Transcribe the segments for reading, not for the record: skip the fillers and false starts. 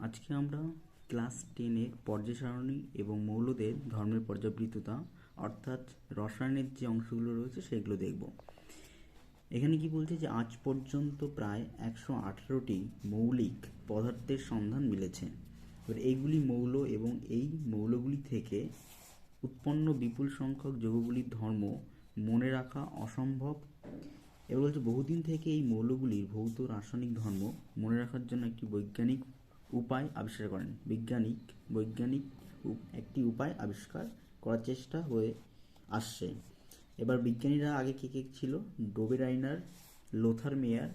আজকে আমরা ক্লাস 10-এর পর্যায় সারণী এবং মৌলদের ধর্মের পর্যাবৃত্ততা অর্থাৎ রসায়নের যে অংশগুলো রয়েছে সেগুলো দেখব। এখানে কি বলছে যে আজ পর্যন্ত প্রায় 118টি মৌলিক পদার্থের সন্ধান মিলেছে। এবার এইগুলি মৌল এবং এই মৌলগুলি থেকে উৎপন্ন বিপুল সংখ্যক যৌগগুলির ধর্ম মনে রাখা অসম্ভব। এবার বলছে বহুদিন থেকে এই মৌলগুলির ভৌত রাসায়নিক ধর্ম মনে রাখার জন্য একটি বৈজ্ঞানিক উপায় আবিষ্কার করেন। বৈজ্ঞানিক একটি উপায় আবিষ্কার করার চেষ্টা হয়ে আসছে। এবার বিজ্ঞানীরা আগে কে ছিল? ডোবে রাইনার, লোথার মেয়ার,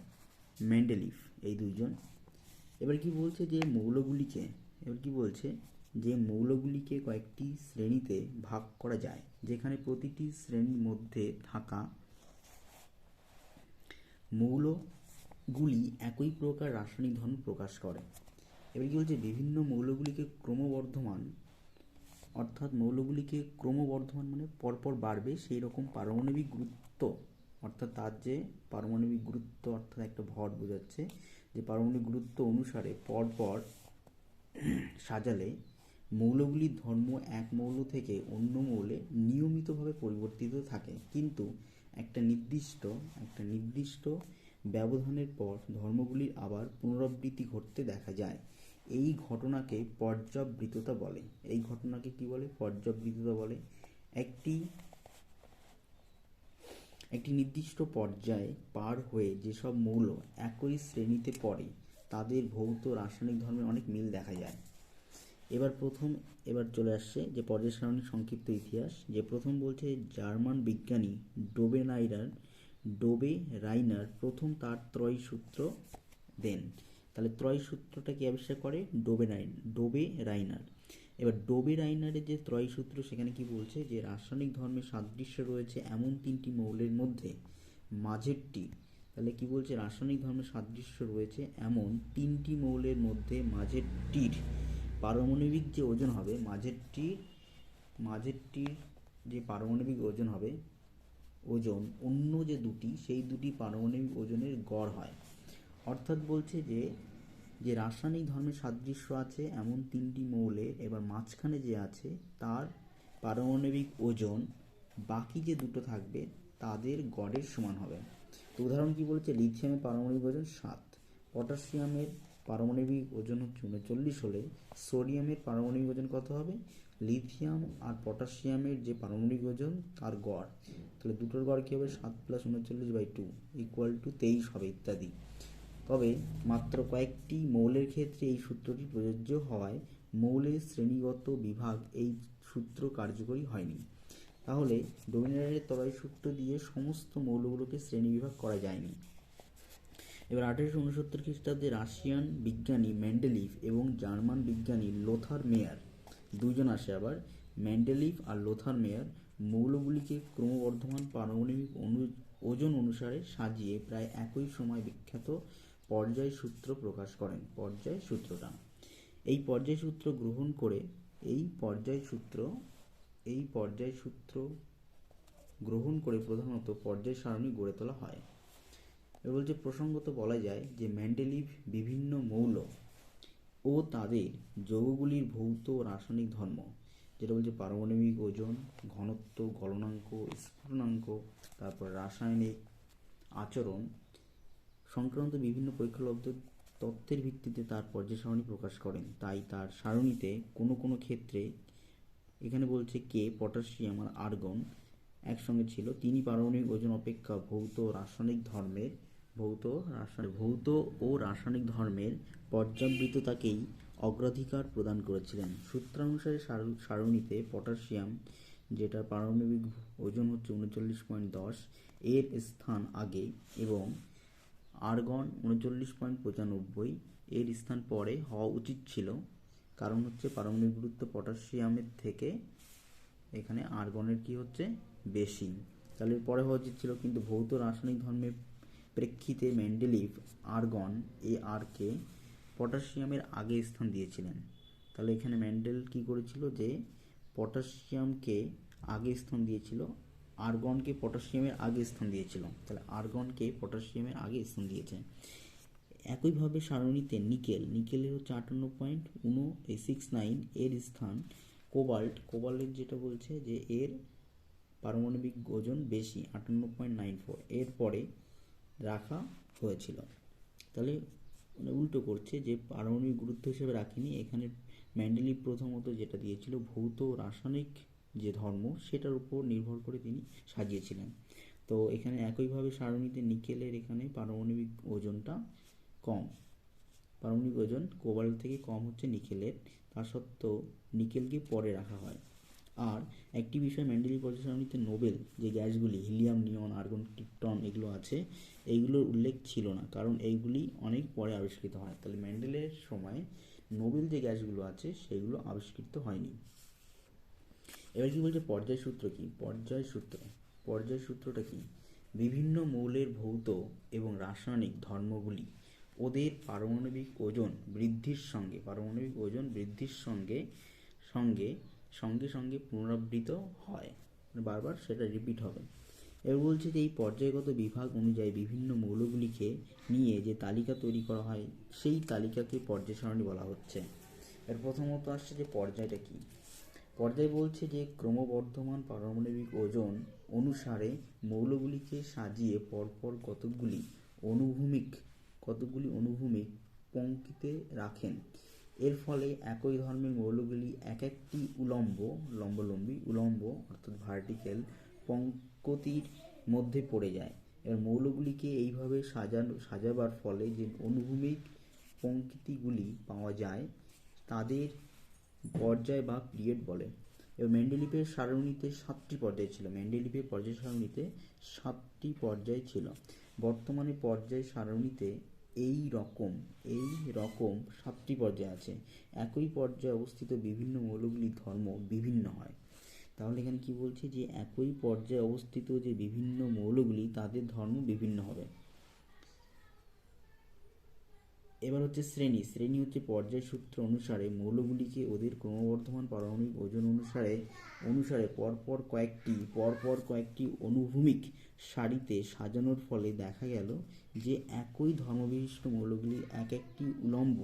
মেন্ডেলিভ, এই দুইজন। এবার কি বলছে যে মৌলগুলিকে কয়েকটি শ্রেণীতে ভাগ করা যায়, যেখানে প্রতিটি শ্রেণীর মধ্যে থাকা মৌলগুলি একই প্রকার রাসায়নিক ধর্ম প্রকাশ করে। এবার কি বলছে বিভিন্ন মৌলগুলিকে ক্রমবর্ধমান মানে পরপর বাড়বে সেই রকম পারমাণবিক গুরুত্ব, অর্থাৎ তার যে পারমাণবিক গুরুত্ব অর্থাৎ একটা ভর বোঝাচ্ছে, যে পারমাণবিক গুরুত্ব অনুসারে পরপর সাজালে মৌলগুলির ধর্ম এক মৌল থেকে অন্য মৌলে নিয়মিতভাবে পরিবর্তিত থাকে, কিন্তু একটা নির্দিষ্ট ব্যবধানের পর ধর্মগুলির আবার পুনরাবৃত্তি ঘটতে দেখা যায়। এই ঘটনাকে পর্যাবৃত্ততা বলে। পর্যাবৃত্ততা বলে। একটি নির্দিষ্ট পর্যায়ে পার হয়ে যেসব মৌল একই শ্রেণীতে পড়ে তাদের ভৌত রাসায়নিক ধর্মের অনেক মিল দেখা যায়। এবার চলে আসছে যে পর্যায় সারণীর সংক্ষিপ্ত ইতিহাস। যে প্রথম বলছে জার্মান বিজ্ঞানী ডোবে রাইনার প্রথম তার ত্রয়ী সূত্র দেন। তাহলে ত্রয়ী সূত্রটা কি আবিষ্কার করে? ডোবে রাইনার। এবার ডোবে রাইনারের যে ত্রয়ী সূত্র, সেখানে কি বলছে যে রাসায়নিক ধর্মের সাদৃশ্য রয়েছে এমন তিনটি মৌলের মধ্যে মাঝেরটি। তাহলে কি বলছে? রাসায়নিক ধর্মের সাদৃশ্য রয়েছে এমন তিনটি মৌলের মধ্যে মাঝেরটির পারমাণবিক যে ওজন হবে, মাঝেরটির যে পারমাণবিক ওজন হবে, অন্য যে দুটি, সেই দুটি পারমাণবিক ওজনের গড় হয়। অর্থাৎ বলছে যে রাসায়নিক ধর্মের সাদৃশ্য আছে এমন তিনটি মৌলে, এবার মাঝখানে যে আছে তার পারমাণবিক ওজন বাকি যে দুটো থাকবে তাদের গড়ের সমান হবে। তো উদাহরণ কি বলছে? লিথিয়ামের পারমাণবিক ওজন 7, পটাশিয়ামের পারমাণবিক ওজন হচ্ছে 39 হলে সোডিয়ামের পারমাণবিক ওজন কত হবে? লিথিয়াম আর পটাশিয়ামের যে পারমাণবিক ওজন তার গড়, তাহলে দুটোর গড় কি হবে? 7 + 39/2 = 23 হবে ইত্যাদি। তবে মাত্র কয়েকটি মৌলের ক্ষেত্রে এই সূত্রটি প্রযোজ্য হওয়ায় মৌলের শ্রেণীগত বিভাগ এই সূত্র কার্যকরী হয়নি। তাহলে ডোবেরাইনারের ত্রয়ী সূত্র দিয়ে সমস্ত মৌলগুলোকে শ্রেণীবিভাগ করা যায়নি। এবার 1869 খ্রিস্টাব্দে রাশিয়ান বিজ্ঞানী মেন্ডেলিভ এবং জার্মান বিজ্ঞানী লোথার মেয়ার দুজন আসে। আবার মেন্ডেলিভ আর লোথার মেয়ার মৌলগুলিকে ক্রমবর্ধমান পারমাণবিক ওজন অনুসারে সাজিয়ে প্রায় একই সময় বিখ্যাত পর্যায় সূত্র প্রকাশ করেন। এই পর্যায় সূত্র গ্রহণ করে প্রধানত পর্যায় সারণী গড়ে তোলা হয়। এবার বলছে প্রসঙ্গত বলা যায় যে মেন্ডেলিভ বিভিন্ন মৌল ও তাদের যৌগগুলির ভৌত রাসায়নিক ধর্ম, যেটা বলছে পারমাণবিক ওজন, ঘনত্ব, গলনাঙ্ক, স্ফুটনাঙ্ক, তারপর রাসায়নিক আচরণ সংক্রান্ত বিভিন্ন পরীক্ষালব্ধ তথ্যের ভিত্তিতে তার পর্যায় সারণী প্রকাশ করেন। তাই তার সারণীতে কোনো ক্ষেত্রে এখানে বলছে পটাশিয়াম আর আর্গন একসঙ্গে ছিল। তিনি পারমাণবিক ওজন অপেক্ষা ভৌত ও রাসায়নিক ধর্মের পর্যাবৃত্ততাকেই অগ্রাধিকার প্রদান করেছিলেন। সূত্রানুসারে সারণীতে পটাশিয়াম, যেটা পারমাণবিক ওজন হচ্ছে 39.10, এর স্থান আগে এবং আর্গন 39.95 এর স্থান পরে হওয়া উচিত ছিল, কারণ হচ্ছে পারমাণবিক গুরুত্ব পটাশিয়ামের থেকে এখানে আর্গনের কি হচ্ছে বেশি, তাহলে পরে হওয়া উচিত ছিল। কিন্তু ভৌত রাসায়নিক ধর্মের প্রেক্ষিতে মেন্ডেলিভ আর্গন কে পটাশিয়ামের আগে স্থান দিয়েছিলেন। তাহলে এখানে মেন্ডেল কি করেছিল? যে পটাশিয়ামকে আগে স্থান দিয়েছিল, আর্গনকে পটাশিয়ামের আগে স্থান দিয়েছিল। তাহলে আর্গনকে পটাশিয়ামের আগে স্থান দিয়েছে। একইভাবে সারণীতে নিকেলের হচ্ছে 58.69 এর স্থান কোবাল্টের যেটা বলছে যে এর পারমাণবিক ওজন বেশি 58.94 এর পরে রাখা হয়েছিল। তাহলে মানে উল্টো করছে যে পারমাণবিক গুরুত্ব হিসেবে রাখেনি, এখানে মেন্ডেলিভ প্রথমত যেটা দিয়েছিল ভৌত রাসায়নিক যে ধর্ম সেটার উপর নির্ভর করে তিনি সাজিয়েছিলেন। তো এখানে একইভাবে সারণীতে নিকেলের এখানে পারমাণবিক ওজনটা কম, পারমাণবিক ওজন কোবাল্ট থেকে কম হচ্ছে নিকেলের, তা সত্ত্বেও নিকেলকে পরে রাখা হয়। আর একটি বিষয় মেন্ডেলিভ পর্যায় সারণীতে নোবেল যে গ্যাসগুলি হিলিয়াম, নিয়ন, আর্গন, ক্রিপ্টন এগুলো আছে, এইগুলোর উল্লেখ ছিল না, কারণ এইগুলি অনেক পরে আবিষ্কৃত হয়। তাহলে মেন্ডেলের সময় নোবেল যে গ্যাসগুলো আছে সেগুলো আবিষ্কৃত হয়নি। এবার কি বলছে পর্যায় সূত্র কি? পর্যায় সূত্রটা কি? বিভিন্ন মৌলের ভৌত এবং রাসায়নিক ধর্মগুলি ওদের পারমাণবিক ওজন বৃদ্ধির সঙ্গে পুনরাবৃত্ত হয়, বারবার সেটা রিপিট হবে। এবার বলছে যে এই পর্যায়গত বিভাগ অনুযায়ী বিভিন্ন মৌলগুলিকে নিয়ে যে তালিকা তৈরি করা হয় সেই তালিকাকে পর্যায় সারণী বলা হচ্ছে। এর প্রথমত আসছে যে পর্যায়টা কি? পর্যায় বলছে যে ক্রমবর্ধমান পারমাণবিক ওজন অনুসারে মৌলগুলিকে সাজিয়ে পরপর কতকগুলি অনুভূমিক পংক্তিতে রাখেন। এর ফলে একই ধর্মের মৌলগুলি এক একটি উলম্ব অর্থাৎ ভার্টিক্যাল পংক্তির মধ্যে পড়ে যায়। এর মৌলগুলিকে এইভাবে সাজাবার ফলে যে অনুভূমিক পংক্তিগুলি পাওয়া যায় তাদের পর্যায় বা পিরিয়ড বলে। এবার মেন্ডেলিভের সারণীতে 7টি পর্যায় ছিল। মেন্ডেলিভের পর্যায় সারণীতে 7টি পর্যায় ছিল। বর্তমানে পর্যায় সারণীতে এই রকম 7টি পর্যায় আছে। একই পর্যায়ে অবস্থিত বিভিন্ন মৌলগুলির ধর্ম বিভিন্ন হয়। তাহলে এখানে কি বলছে যে একই পর্যায়ে অবস্থিত যে বিভিন্ন মৌলগুলি তাদের ধর্ম বিভিন্ন হবে। এবার হচ্ছে শ্রেণী হচ্ছে পর্যায় সূত্র অনুসারে মৌলগুলিকে ওদের ক্রমবর্ধমান পারমাণবিক ওজন অনুসারে পরপর কয়েকটি অনুভূমিক সারিতে সাজানোর ফলে দেখা গেল যে একই ধর্মবিশিষ্ট মৌলগুলি এক একটি উলম্ব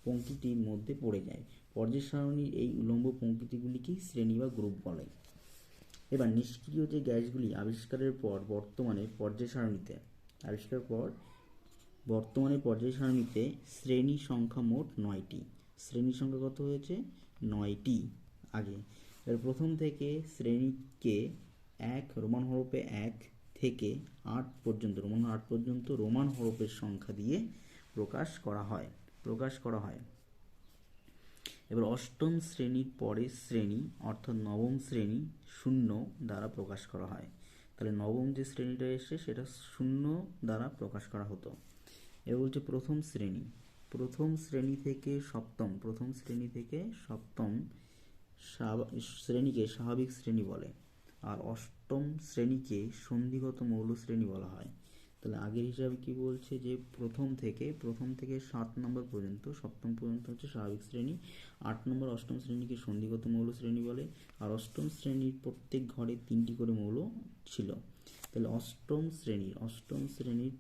পংক্তির মধ্যে পড়ে যায়। পর্যায় সারণীর এই উলম্ব পংক্তিগুলিকেই শ্রেণী বা গ্রুপ বলে। এবার নিষ্ক্রিয় যে গ্যাসগুলি আবিষ্কারের পর বর্তমানে পর্যায় সারণীতে শ্রেণী সংখ্যা মোট 9টি। শ্রেণী সংখ্যা কত হয়েছে? 9টি আগে। এর প্রথম থেকে শ্রেণীকে রোমান হরফে 1 থেকে 8 পর্যন্ত রোমান হরফের সংখ্যা দিয়ে প্রকাশ করা হয়। এবার অষ্টম শ্রেণীর পরের শ্রেণী অর্থাৎ নবম শ্রেণী 0 দ্বারা প্রকাশ করা হয়। তাহলে নবম যে শ্রেণীটা এসে সেটা 0 দ্বারা প্রকাশ করা হতো। এবার বলছে প্রথম শ্রেণী থেকে সপ্তম শ্রেণীকে স্বাভাবিক শ্রেণী বলে, আর অষ্টম শ্রেণীকে সন্ধিগত মৌল শ্রেণী বলা হয়। তাহলে আগের হিসাবে কি বলছে যে প্রথম থেকে 7 নম্বর পর্যন্ত, সপ্তম পর্যন্ত হচ্ছে স্বাভাবিক শ্রেণী, 8 নম্বর অষ্টম শ্রেণীকে সন্ধিগত মৌল শ্রেণী বলে, আর অষ্টম শ্রেণীর প্রত্যেক ঘরে 3টি করে মৌল ছিল। তাহলে অষ্টম শ্রেণীর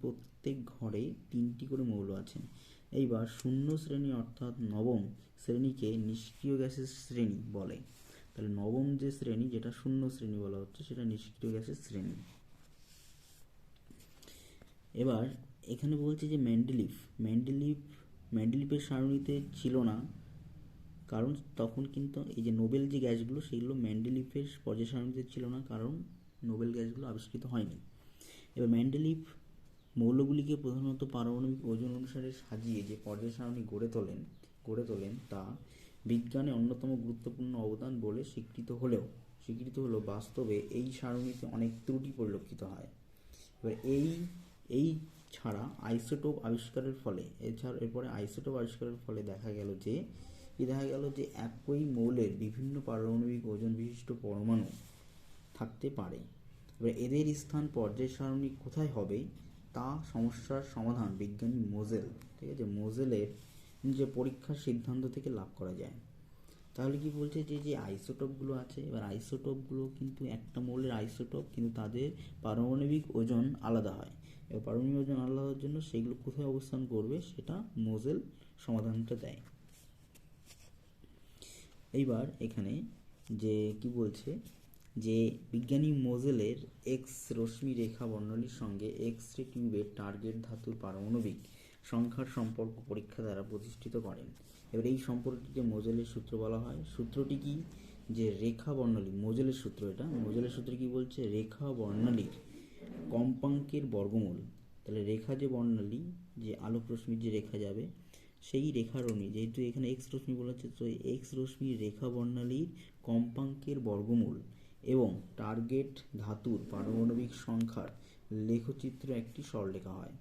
প্রত্যেক ঘরে 3টি করে মৌল আছে। এইবার 0 শ্রেণী অর্থাৎ নবম শ্রেণীকে নিষ্ক্রিয় গ্যাসের শ্রেণী বলে। তাহলে নবম যে শ্রেণী যেটা 0 শ্রেণী বলা হচ্ছে সেটা নিষ্ক্রিয় গ্যাসের শ্রেণী। এবার এখানে বলছে যে মেন্ডেলিভের সারণীতে ছিল না, কারণ তখন কিন্তু এই যে নোবেল যে গ্যাসগুলো সেগুলো মেন্ডেলিভের পর্যায় সারণীতে ছিল না, কারণ নোবেল গ্যাসগুলো আবিষ্কৃত হয়নি। এবার মেন্ডেলিভ মৌলগুলিকে প্রধানত পারমাণবিক ওজন অনুসারে সাজিয়ে যে পর্যায় সারণী গড়ে তোলেন তা বিজ্ঞানে অন্যতম গুরুত্বপূর্ণ অবদান বলে স্বীকৃত হলেও বাস্তবে এই সারণীতে অনেক ত্রুটি পরিলক্ষিত হয়। এবার এই ছাড়া আইসোটোপ আবিষ্কারের ফলে দেখা গেল যে একই মৌলের বিভিন্ন পারমাণবিক ওজন বিশিষ্ট পরমাণু থাকতে পারে। এবার এদের স্থান পর্যায় সারণী কোথায় হবে তা সমস্যার সমাধান বিজ্ঞানী মোজেলের যে পরীক্ষার সিদ্ধান্ত থেকে লাভ করা যায়। তাহলে কি বলছে যে আইসোটোপগুলো আছে, এবার আইসোটোপগুলো কিন্তু একটা মৌলের আইসোটোপ, কিন্তু তাদের পারমাণবিক ওজন আলাদা হয়। এবার পারমাণবিক ওজন আলাদার জন্য সেগুলো কোথায় অবস্থান করবে সেটা মোজেল সমাধানটা দেয়। এইবার এখানে যে কি বলছে যে বিজ্ঞানী মোজেলের এক্স রশ্মি রেখা বর্ণালীর সঙ্গে এক্স রে টিউবের টার্গেট ধাতুর পারমাণবিক সংখ্যার সম্পর্ক পরীক্ষা দ্বারা প্রতিষ্ঠিত করেন। এবার এই সম্পর্কটিকে মোজেলের সূত্র বলা হয়। সূত্রটি কি, যে রেখা বর্ণালী, মোজেলের সূত্র এটা, মোজেলের সূত্র কি বলছে, রেখা বর্ণালীর কম্পাঙ্কের বর্গমূল। তাহলে রেখা যে বর্ণালী, যে আলোক রশ্মির যে রেখা যাবে সেই রেখার যেহেতু এখানে এক্স রশ্মি বলা হচ্ছে, তো এক্স রশ্মির রেখা বর্ণালীর কম্পাঙ্কের বর্গমূল এবং টার্গেট ধাতুর পারমাণবিক সংখ্যার লেখচিত্র একটি সরলরেখা হয়।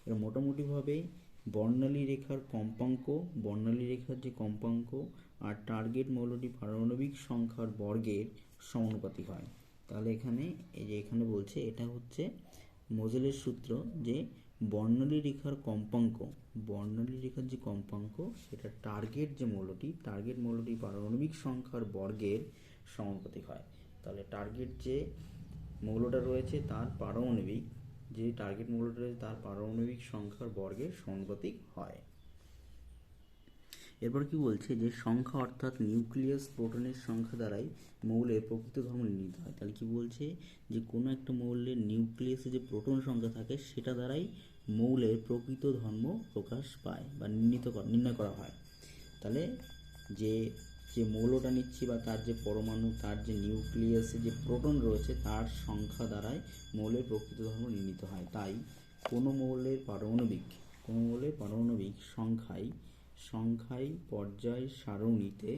এর মোটামুটিভাবে বর্ণালী রেখার কম্পাঙ্ক, বর্ণালী রেখার যে কম্পাঙ্ক আর টার্গেট মৌলটি পারমাণবিক সংখ্যার বর্গের সমানুপাতিক হয়। তাহলে এখানে এই যে এখানে বলছে এটা হচ্ছে মোজেলের সূত্র, যে বর্ণালী রেখার কম্পাঙ্ক, বর্ণালী রেখার যে কম্পাঙ্ক সেটা টার্গেট যে মৌলটি, টার্গেট মৌলটি পারমাণবিক সংখ্যার বর্গের সমানুপাতিক হয়। তাহলে টার্গেট যে মৌলটা রয়েছে তার পারমাণবিক, যে টার্গেট মৌলটা রয়েছে তার পারমাণবিক সংখ্যার বর্গের সমানুপাতিক হয়। এরপর কি বলছে, যে সংখ্যা অর্থাৎ নিউক্লিয়াস প্রোটনের সংখ্যা দ্বারাই মৌলের প্রকৃত ধর্ম নির্ণীত হয়। তাহলে কি বলছে, যে কোনো একটা মৌলের নিউক্লিয়াসে যে প্রোটন সংখ্যা থাকে সেটা দ্বারাই মৌলের প্রকৃত ধর্ম প্রকাশ পায় বা নির্ণয় করা হয়। তাহলে যে যে মৌলটা নিচ্ছি বা তার যে পরমাণু, তার যে নিউক্লিয়াসে যে প্রোটন রয়েছে তার সংখ্যা দ্বারাই মৌলের প্রকৃত ধর্ম নির্ণীত হয়। তাই কোনো মৌলের পারমাণবিক সংখ্যায় পর্যায় সারণীতে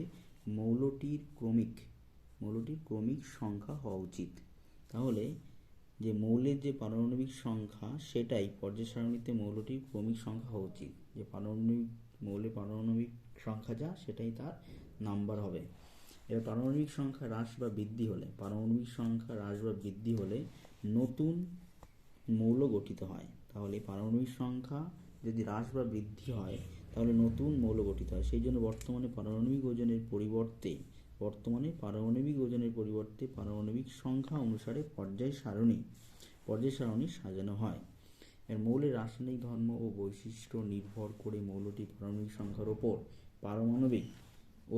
মৌলটির ক্রমিক সংখ্যা হওয়া উচিত। তাহলে যে মৌলের যে পারমাণবিক সংখ্যা সেটাই পর্যায় সারণীতে মৌলটির ক্রমিক সংখ্যা হওয়া উচিত। যে মৌলের পারমাণবিক সংখ্যা যা সেটাই তার নাম্বার হবে। এবার পারমাণবিক সংখ্যা হ্রাস বা বৃদ্ধি হলে নতুন মৌল গঠিত হয়। তাহলে পারমাণবিক সংখ্যা যদি হ্রাস বা বৃদ্ধি হয় তাহলে নতুন মৌল গঠিত হয়। সেই জন্য বর্তমানে পারমাণবিক ওজনের পরিবর্তে পারমাণবিক সংখ্যা অনুসারে পর্যায় সারণী সাজানো হয়। এর মৌলের রাসায়নিক ধর্ম ও বৈশিষ্ট্য নির্ভর করে মৌলটি পারমাণবিক সংখ্যার ওপর, পারমাণবিক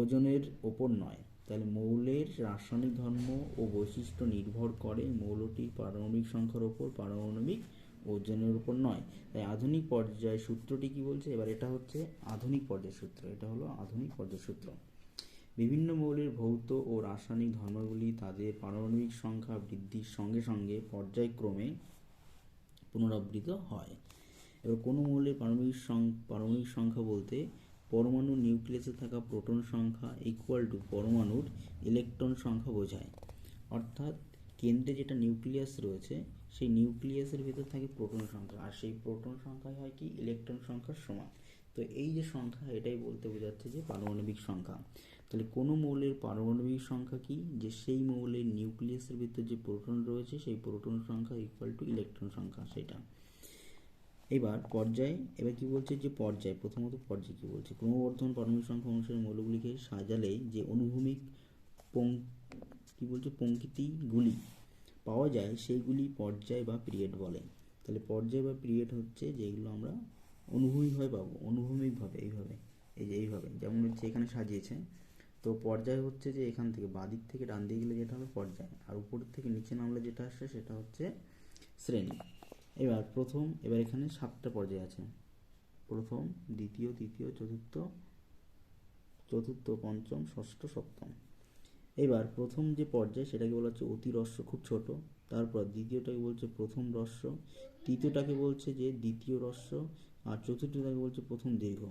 ওজনের ওপর নয়। তাহলে মৌলের রাসায়নিক ধর্ম ও বৈশিষ্ট্য নির্ভর করে মৌলটির পারমাণবিক সংখ্যার ওপর, পারমাণবিক ওজনের উপর নয়। তাই আধুনিক পর্যায় সূত্রটি কি বলছে, এবার এটা হচ্ছে আধুনিক পর্যায় সূত্র, এটা হলো আধুনিক পর্যায় সূত্র। বিভিন্ন মৌলের ভৌত ও রাসায়নিক ধর্মগুলি তাদের পারমাণবিক সংখ্যা বৃদ্ধির সঙ্গে সঙ্গে পর্যায়ক্রমে পুনরাবৃত্ত হয়। এবার কোনো মৌলের পারমাণবিক সংখ্যা বলতে পরমাণুর নিউক্লিয়াসে থাকা প্রোটন সংখ্যা ইকুয়াল টু পরমাণুর ইলেকট্রন সংখ্যা বোঝায়। অর্থাৎ কেন্দ্রে যেটা নিউক্লিয়াস রয়েছে সেই নিউক্লিয়াসের ভিতর থাকে প্রোটন সংখ্যা, আর সেই প্রোটন সংখ্যাই হয় কি ইলেকট্রন সংখ্যার সমান। তো এই যে সংখ্যা এটাই বলতে বোঝাচ্ছে যে পারমাণবিক সংখ্যা। তাহলে কোনো মৌলের পারমাণবিক সংখ্যা কি, যে সেই মৌলের নিউক্লিয়াসের ভিতর যে প্রোটন রয়েছে সেই প্রোটন সংখ্যা ইকুয়াল টু ইলেকট্রন সংখ্যা সেটা। এবার কি বলছে, যে প্রথমত পর্যায় কি বলছে, ক্রমবর্ধমান পারমাণবিক সংখ্যা অনুসারে মৌলগুলিকে সাজালে যে অনুভূমিক পংক্তিগুলি পাওয়া যায় সেইগুলি পর্যায় বা পিরিয়ড বলে। তাহলে পর্যায় বা পিরিয়ড হচ্ছে যেগুলো আমরা অনুভূমিকভাবে পাবো, এইভাবে যেমন হচ্ছে এখানে সাজিয়েছে। তো পর্যায় হচ্ছে যে এখান থেকে বাঁ দিক থেকে ডান দিকে গেলে যেটা হবে পর্যায়, আর উপর থেকে নিচে নামলে যেটা আসছে সেটা হচ্ছে শ্রেণী। এবার এখানে 7টা পর্যায় আছে, প্রথম, দ্বিতীয়, তৃতীয়, চতুর্থ, পঞ্চম, ষষ্ঠ, সপ্তম। এবার প্রথম যে পর্যায় সেটাকে বলা হচ্ছে অতি হ্রস্ব, খুব ছোট। তারপর দ্বিতীয়টাকে বলছে প্রথম হ্রস্ব, তৃতীয়টাকে বলছে যে দ্বিতীয় হ্রস্ব, আর চতুর্থটাকে বলছে প্রথম দীর্ঘ।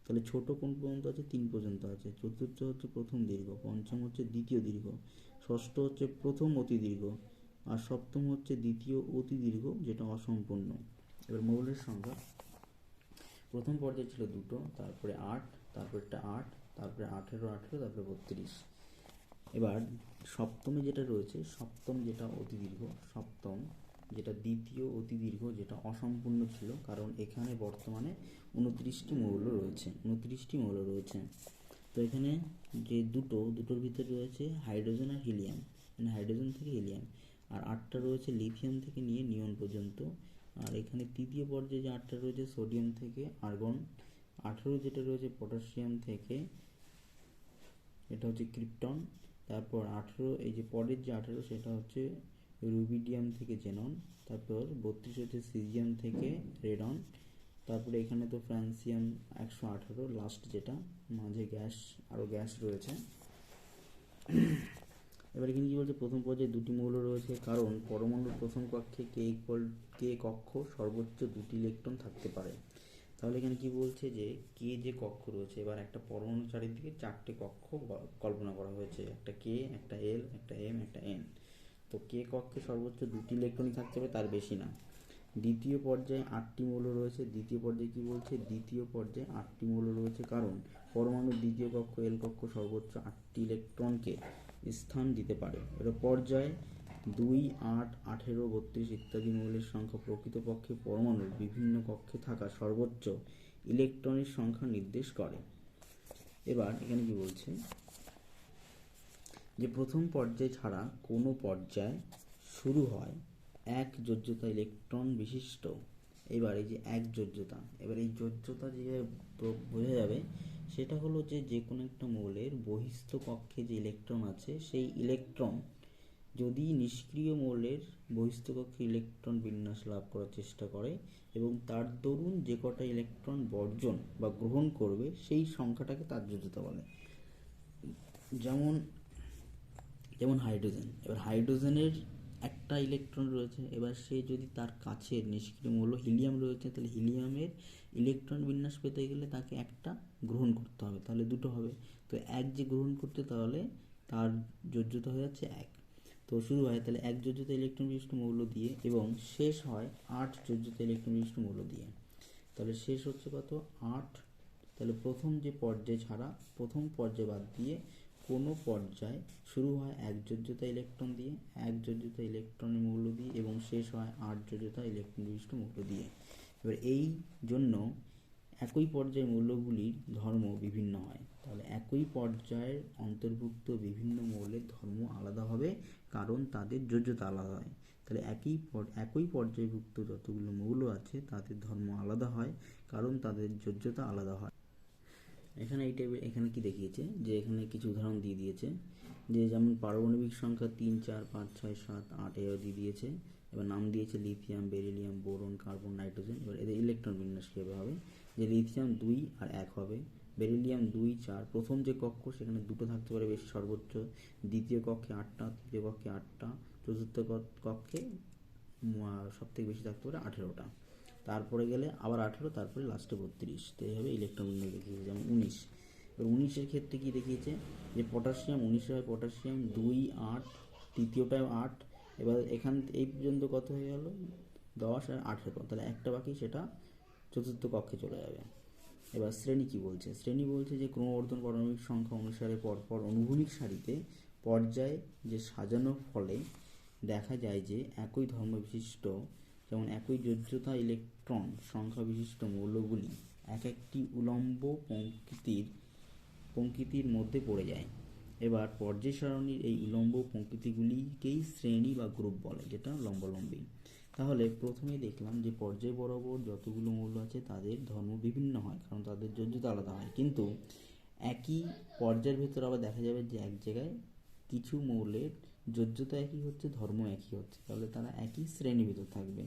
তাহলে ছোট কোন পর্যন্ত আছে, 3 পর্যন্ত আছে। চতুর্থ হচ্ছে প্রথম দীর্ঘ, পঞ্চম হচ্ছে দ্বিতীয় দীর্ঘ, ষষ্ঠ হচ্ছে প্রথম অতি দীর্ঘ, আর সপ্তম হচ্ছে দ্বিতীয় অতি দীর্ঘ যেটা অসম্পূর্ণ। এবার মৌলের সংখ্যা প্রথম পর্যায়ে ছিল 2টো, তারপরে 8, তারপরটা 8, তারপরে 18, তারপরে 32। এবার সপ্তমে যেটা রয়েছে, সপ্তম যেটা অতি দীর্ঘ, সপ্তম যেটা দ্বিতীয় অতি দীর্ঘ যেটা অসম্পূর্ণ ছিল, কারণ এখানে বর্তমানে 29টি মৌল রয়েছে। তো এখানে যে দুটোর ভিতরে রয়েছে হাইড্রোজেন আর হিলিয়াম, মানে হাইড্রোজেন থেকে হিলিয়াম, আর 8টা রয়েছে লিথিয়াম থেকে নিয়ে নিয়ন পর্যন্ত, আর এখানে তৃতীয় পর্যায়ে যে 8টা রয়েছে সোডিয়াম থেকে আর্গন, 18 যেটা রয়েছে পটাশিয়াম থেকে, এটা হচ্ছে ক্রিপ্টন। তারপর 18 এই যে পরের যে 18 সেটা হচ্ছে রুবিডিয়াম থেকে জেনন। তারপর 32 হচ্ছে সিজিয়াম থেকে রেডন। তারপরে এখানে তো ফ্রান্সিয়াম 118 লাস্ট, যেটা মাঝে গ্যাস, আরও গ্যাস রয়েছে। এবার এখানে কি বলছে, প্রথম পর্যায়ে দুটি মৌল রয়েছে কারণ পরমাণুর প্রথম কক্ষে কে কক্ষ সর্বোচ্চ 2টি ইলেকট্রন থাকতে পারে। তাহলে এখানে কি বলছে যে কে যে কক্ষ রয়েছে, এবার একটা পরমাণু চারিদিকে 4টে কক্ষ কল্পনা করা হয়েছে, একটা কে, একটা এল, একটা এম, একটা এন। তো কে কক্ষে সর্বোচ্চ 2টি ইলেকট্রনই থাকতে হবে, তার বেশি না। দ্বিতীয় পর্যায়ে 8টি মৌল রয়েছে। দ্বিতীয় পর্যায়ে কি বলছে, দ্বিতীয় পর্যায়ে 8টি মৌল রয়েছে কারণ পরমাণুর দ্বিতীয় কক্ষ এল কক্ষ সর্বোচ্চ 8টি ইলেকট্রনকে স্থান দিতে পারে। এবার পর্যায়ে 2, 8, 18, 32 ইত্যাদি মৌলের সংখ্যা প্রকৃতপক্ষে পরমাণুর বিভিন্ন কক্ষে থাকা সর্বোচ্চ ইলেকট্রনের সংখ্যা নির্দেশ করে। এবার এখানে কি বলছে যে প্রথম পর্যায় ছাড়া কোনো পর্যায় শুরু হয় এক যোজ্যতা ইলেকট্রন বিশিষ্ট। এবার এই যে এক যোজ্যতা, এবার এই যোজ্যতা যে বোঝা যাবে সেটা হলো যে যে কোনো একটা মৌলের বহিস্থ কক্ষে যে ইলেকট্রন আছে সেই ইলেকট্রন যদি নিষ্ক্রিয় মৌলের বহিস্থ কক্ষে ইলেকট্রন বিন্যাস লাভ করার চেষ্টা করে এবং তার দরুন যে কটা ইলেকট্রন বর্জন বা গ্রহণ করবে সেই সংখ্যাটাকে তার যোজ্যতা বলে। যেমন যেমন হাইড্রোজেন, এবার হাইড্রোজেনের একটা ইলেকট্রন রয়েছে, এবার সে যদি তার কাছের নিষ্ক্রিয় মৌল হিলিয়াম রয়েছে, তাহলে হিলিয়ামের ইলেকট্রন বিন্যাস পেতে গেলে তাকে একটা গ্রহণ করতে হবে, তাহলে দুটো হবে। তো এক যে গ্রহণ করতে, তাহলে তার যোজ্যতা হয়ে যাচ্ছে 1। তো শুরু হয় তাহলে 1 যোজ্যতা ইলেকট্রন বিশিষ্ট মৌল দিয়ে এবং শেষ হয় 8 যোজ্যতা ইলেকট্রন বিশিষ্ট মৌল দিয়ে। তাহলে শেষ হচ্ছে কত, 8। তাহলে প্রথম যে পর্যায় ছাড়া, প্রথম পর্যায় বাদ দিয়ে কোনো পর্যায় শুরু হয় 1 যোজ্যতা ইলেকট্রন দিয়ে, 1 যোজ্যতা ইলেকট্রনের মৌল দিয়ে এবং শেষ হয় 8 যোজ্যতা ইলেকট্রন বিশিষ্ট মৌল দিয়ে। এবার এই জন্য একই পর্যায়ের মৌলগুলির ধর্ম বিভিন্ন হয়। তাহলে একই পর্যায়ের অন্তর্ভুক্ত বিভিন্ন মৌলের ধর্ম আলাদা হবে কারণ তাদের যোজ্যতা আলাদা হয়। তাহলে একই পর্যায়ভুক্ত যতগুলো মৌল আছে তাদের ধর্ম আলাদা হয় কারণ তাদের যোজ্যতা আলাদা হয়। এখানে এই টাইপের, এখানে কি দেখিয়েছে যে এখানে কিছু উদাহরণ দিয়ে দিয়েছে, যে যেমন পারমাণবিক সংখ্যা 3, 4, 5, 6, 7, 8 এও দিয়ে দিয়েছে। এবার নাম দিয়েছে lithium, beryllium, boron, carbon, nitrogen. এবার এদের ইলেকট্রন বিন্যাস কীভাবে হবে, যে লিথিয়াম 2 আর 1 হবে, বেরিলিয়াম 2, 4, প্রথম যে কক্ষ সেখানে দুটো থাকতে পারে বেশি সর্বোচ্চ, দ্বিতীয় কক্ষে 8টা, তৃতীয় কক্ষে 8টা, চতুর্থ কক্ষে সব থেকে বেশি থাকতে পারে 18টা, তারপরে গেলে আবার 18, তারপরে লাস্টে 32। তো এইভাবে ইলেকট্রন বিন্যাস দেখিয়েছে। যেমন 19, এবার 19-এর ক্ষেত্রে কি দেখিয়েছে যে পটাশিয়াম 19 হয়, পটাশিয়াম 2, 8, তৃতীয়টায় 8। এবার এখান এই পর্যন্ত কত হয়ে গেল, 10 আর 18, তাহলে একটা বাকি, সেটা চতুর্থ কক্ষে চলে যাবে। এবার শ্রেণী কি বলছে, শ্রেণী বলছে যে ক্রমবর্ধন পারমাণবিক সংখ্যা অনুসারে পরপর অনুভূমিক সারিতে পর্যায়ে যে সাজানোর ফলে দেখা যায় যে একই ধর্ম বিশিষ্ট, যেমন একই যোজ্যতা ইলেকট্রন সংখ্যা বিশিষ্ট মৌলগুলি এক একটি উলম্ব পংক্তির মধ্যে পড়ে যায়। এবার পর্যায় সারণীর এই উলম্ব পংক্তিগুলিকেই শ্রেণী বা গ্রুপ বলে, যেটা লম্বালম্বী। তাহলে প্রথমেই দেখলাম যে পর্যায় বরাবর যতগুলো মৌল আছে তাদের ধর্ম বিভিন্ন হয় কারণ তাদের যোজ্যতা আলাদা হয়, কিন্তু একই পর্যায়ের ভেতর আবার দেখা যাবে যে এক জায়গায় কিছু মৌলের যোজ্যতা একই হচ্ছে, ধর্ম একই হচ্ছে, তাহলে তারা একই শ্রেণীর ভিতর থাকবে,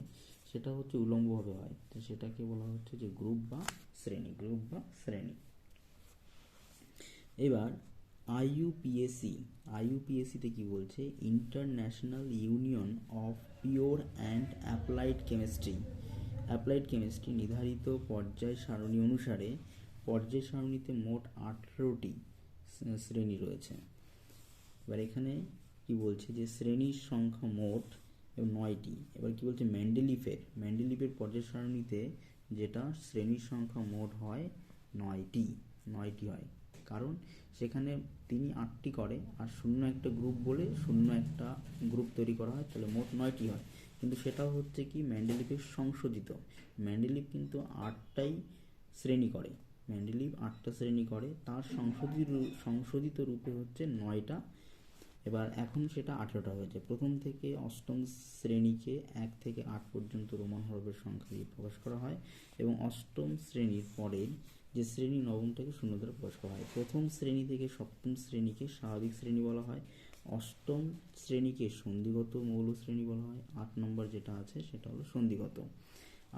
সেটা হচ্ছে উলম্বভাবে হয়। তো সেটাকে বলা হচ্ছে যে গ্রুপ বা শ্রেণী, গ্রুপ বা শ্রেণী। এবার আইইউপিএসিতে কি বলছে, international union of pure and applied chemistry নির্ধারিত পর্যায় সারণী অনুসারে পর্যায় সারণীতে মোট 18টি শ্রেণী রয়েছে। এবার এখানে কি বলছে যে শ্রেণীর সংখ্যা মোট 9টি। এবার কি বলছে, মেন্ডেলিফের পর্যায় সারণীতে যেটা শ্রেণীর সংখ্যা মোট হয় 9টি হয়, কারণ সেখানে তিনি 8টি করে আর শূন্য একটা গ্রুপ বলে শূন্য একটা গ্রুপ তৈরি করা হয়, তাহলে মোট 9টি হয়। কিন্তু সেটাও হচ্ছে কি মেন্ডেলিফের সংশোধিত, মেন্ডেলিফ কিন্তু 8টাই শ্রেণী করে, মেন্ডেলিফ 8টা শ্রেণী করে, তার সংশোধিত রূপে হচ্ছে 9টা এবার এখন সেটা 18টা হয়েছে। প্রথম থেকে অষ্টম শ্রেণীকে 1 থেকে 8 পর্যন্ত রোমান হরফের সংখ্যা দিয়ে প্রকাশ করা হয় এবং অষ্টম শ্রেণীর পরের যে শ্রেণী নবমটাকে শূন্য দ্বারা প্রকাশ করা হয়। প্রথম শ্রেণী থেকে সপ্তম শ্রেণীকে স্বাভাবিক শ্রেণী বলা হয়, অষ্টম শ্রেণীকে সন্ধিগত মৌল শ্রেণী বলা হয়, 8 নম্বর যেটা আছে সেটা হলো সন্ধিগত।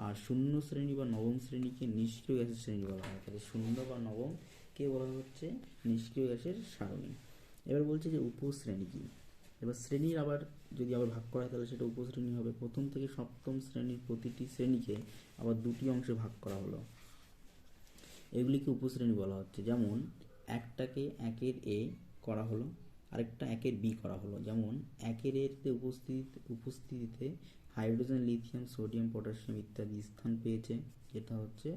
আর শূন্য শ্রেণী বা নবম শ্রেণীকে নিষ্ক্রিয় গ্যাসের শ্রেণী বলা হয়। তাহলে শূন্য বা নবম কে বলা হচ্ছে নিষ্ক্রিয় গ্যাসের সারণী। এবার বলছে যে উপশ্রেণী কি। এবার শ্রেণীর আবার যদি আবার ভাগ করা হয় তাহলে সেটা উপশ্রেণী হবে। প্রথম থেকে সপ্তম শ্রেণীর প্রতিটি শ্রেণীকে আবার দুটি অংশে ভাগ করা হলো, এগুলিকে উপশ্রেণী বলা হচ্ছে। যেমন একটাকে 1-এর এ করা হলো, আরেকটা 1-এর বি করা হলো। যেমন 1-এর এতে উপস্থিতিতে হাইড্রোজেন, লিথিয়াম, সোডিয়াম, পটাশিয়াম ইত্যাদি স্থান পেয়েছে, যেটা হচ্ছে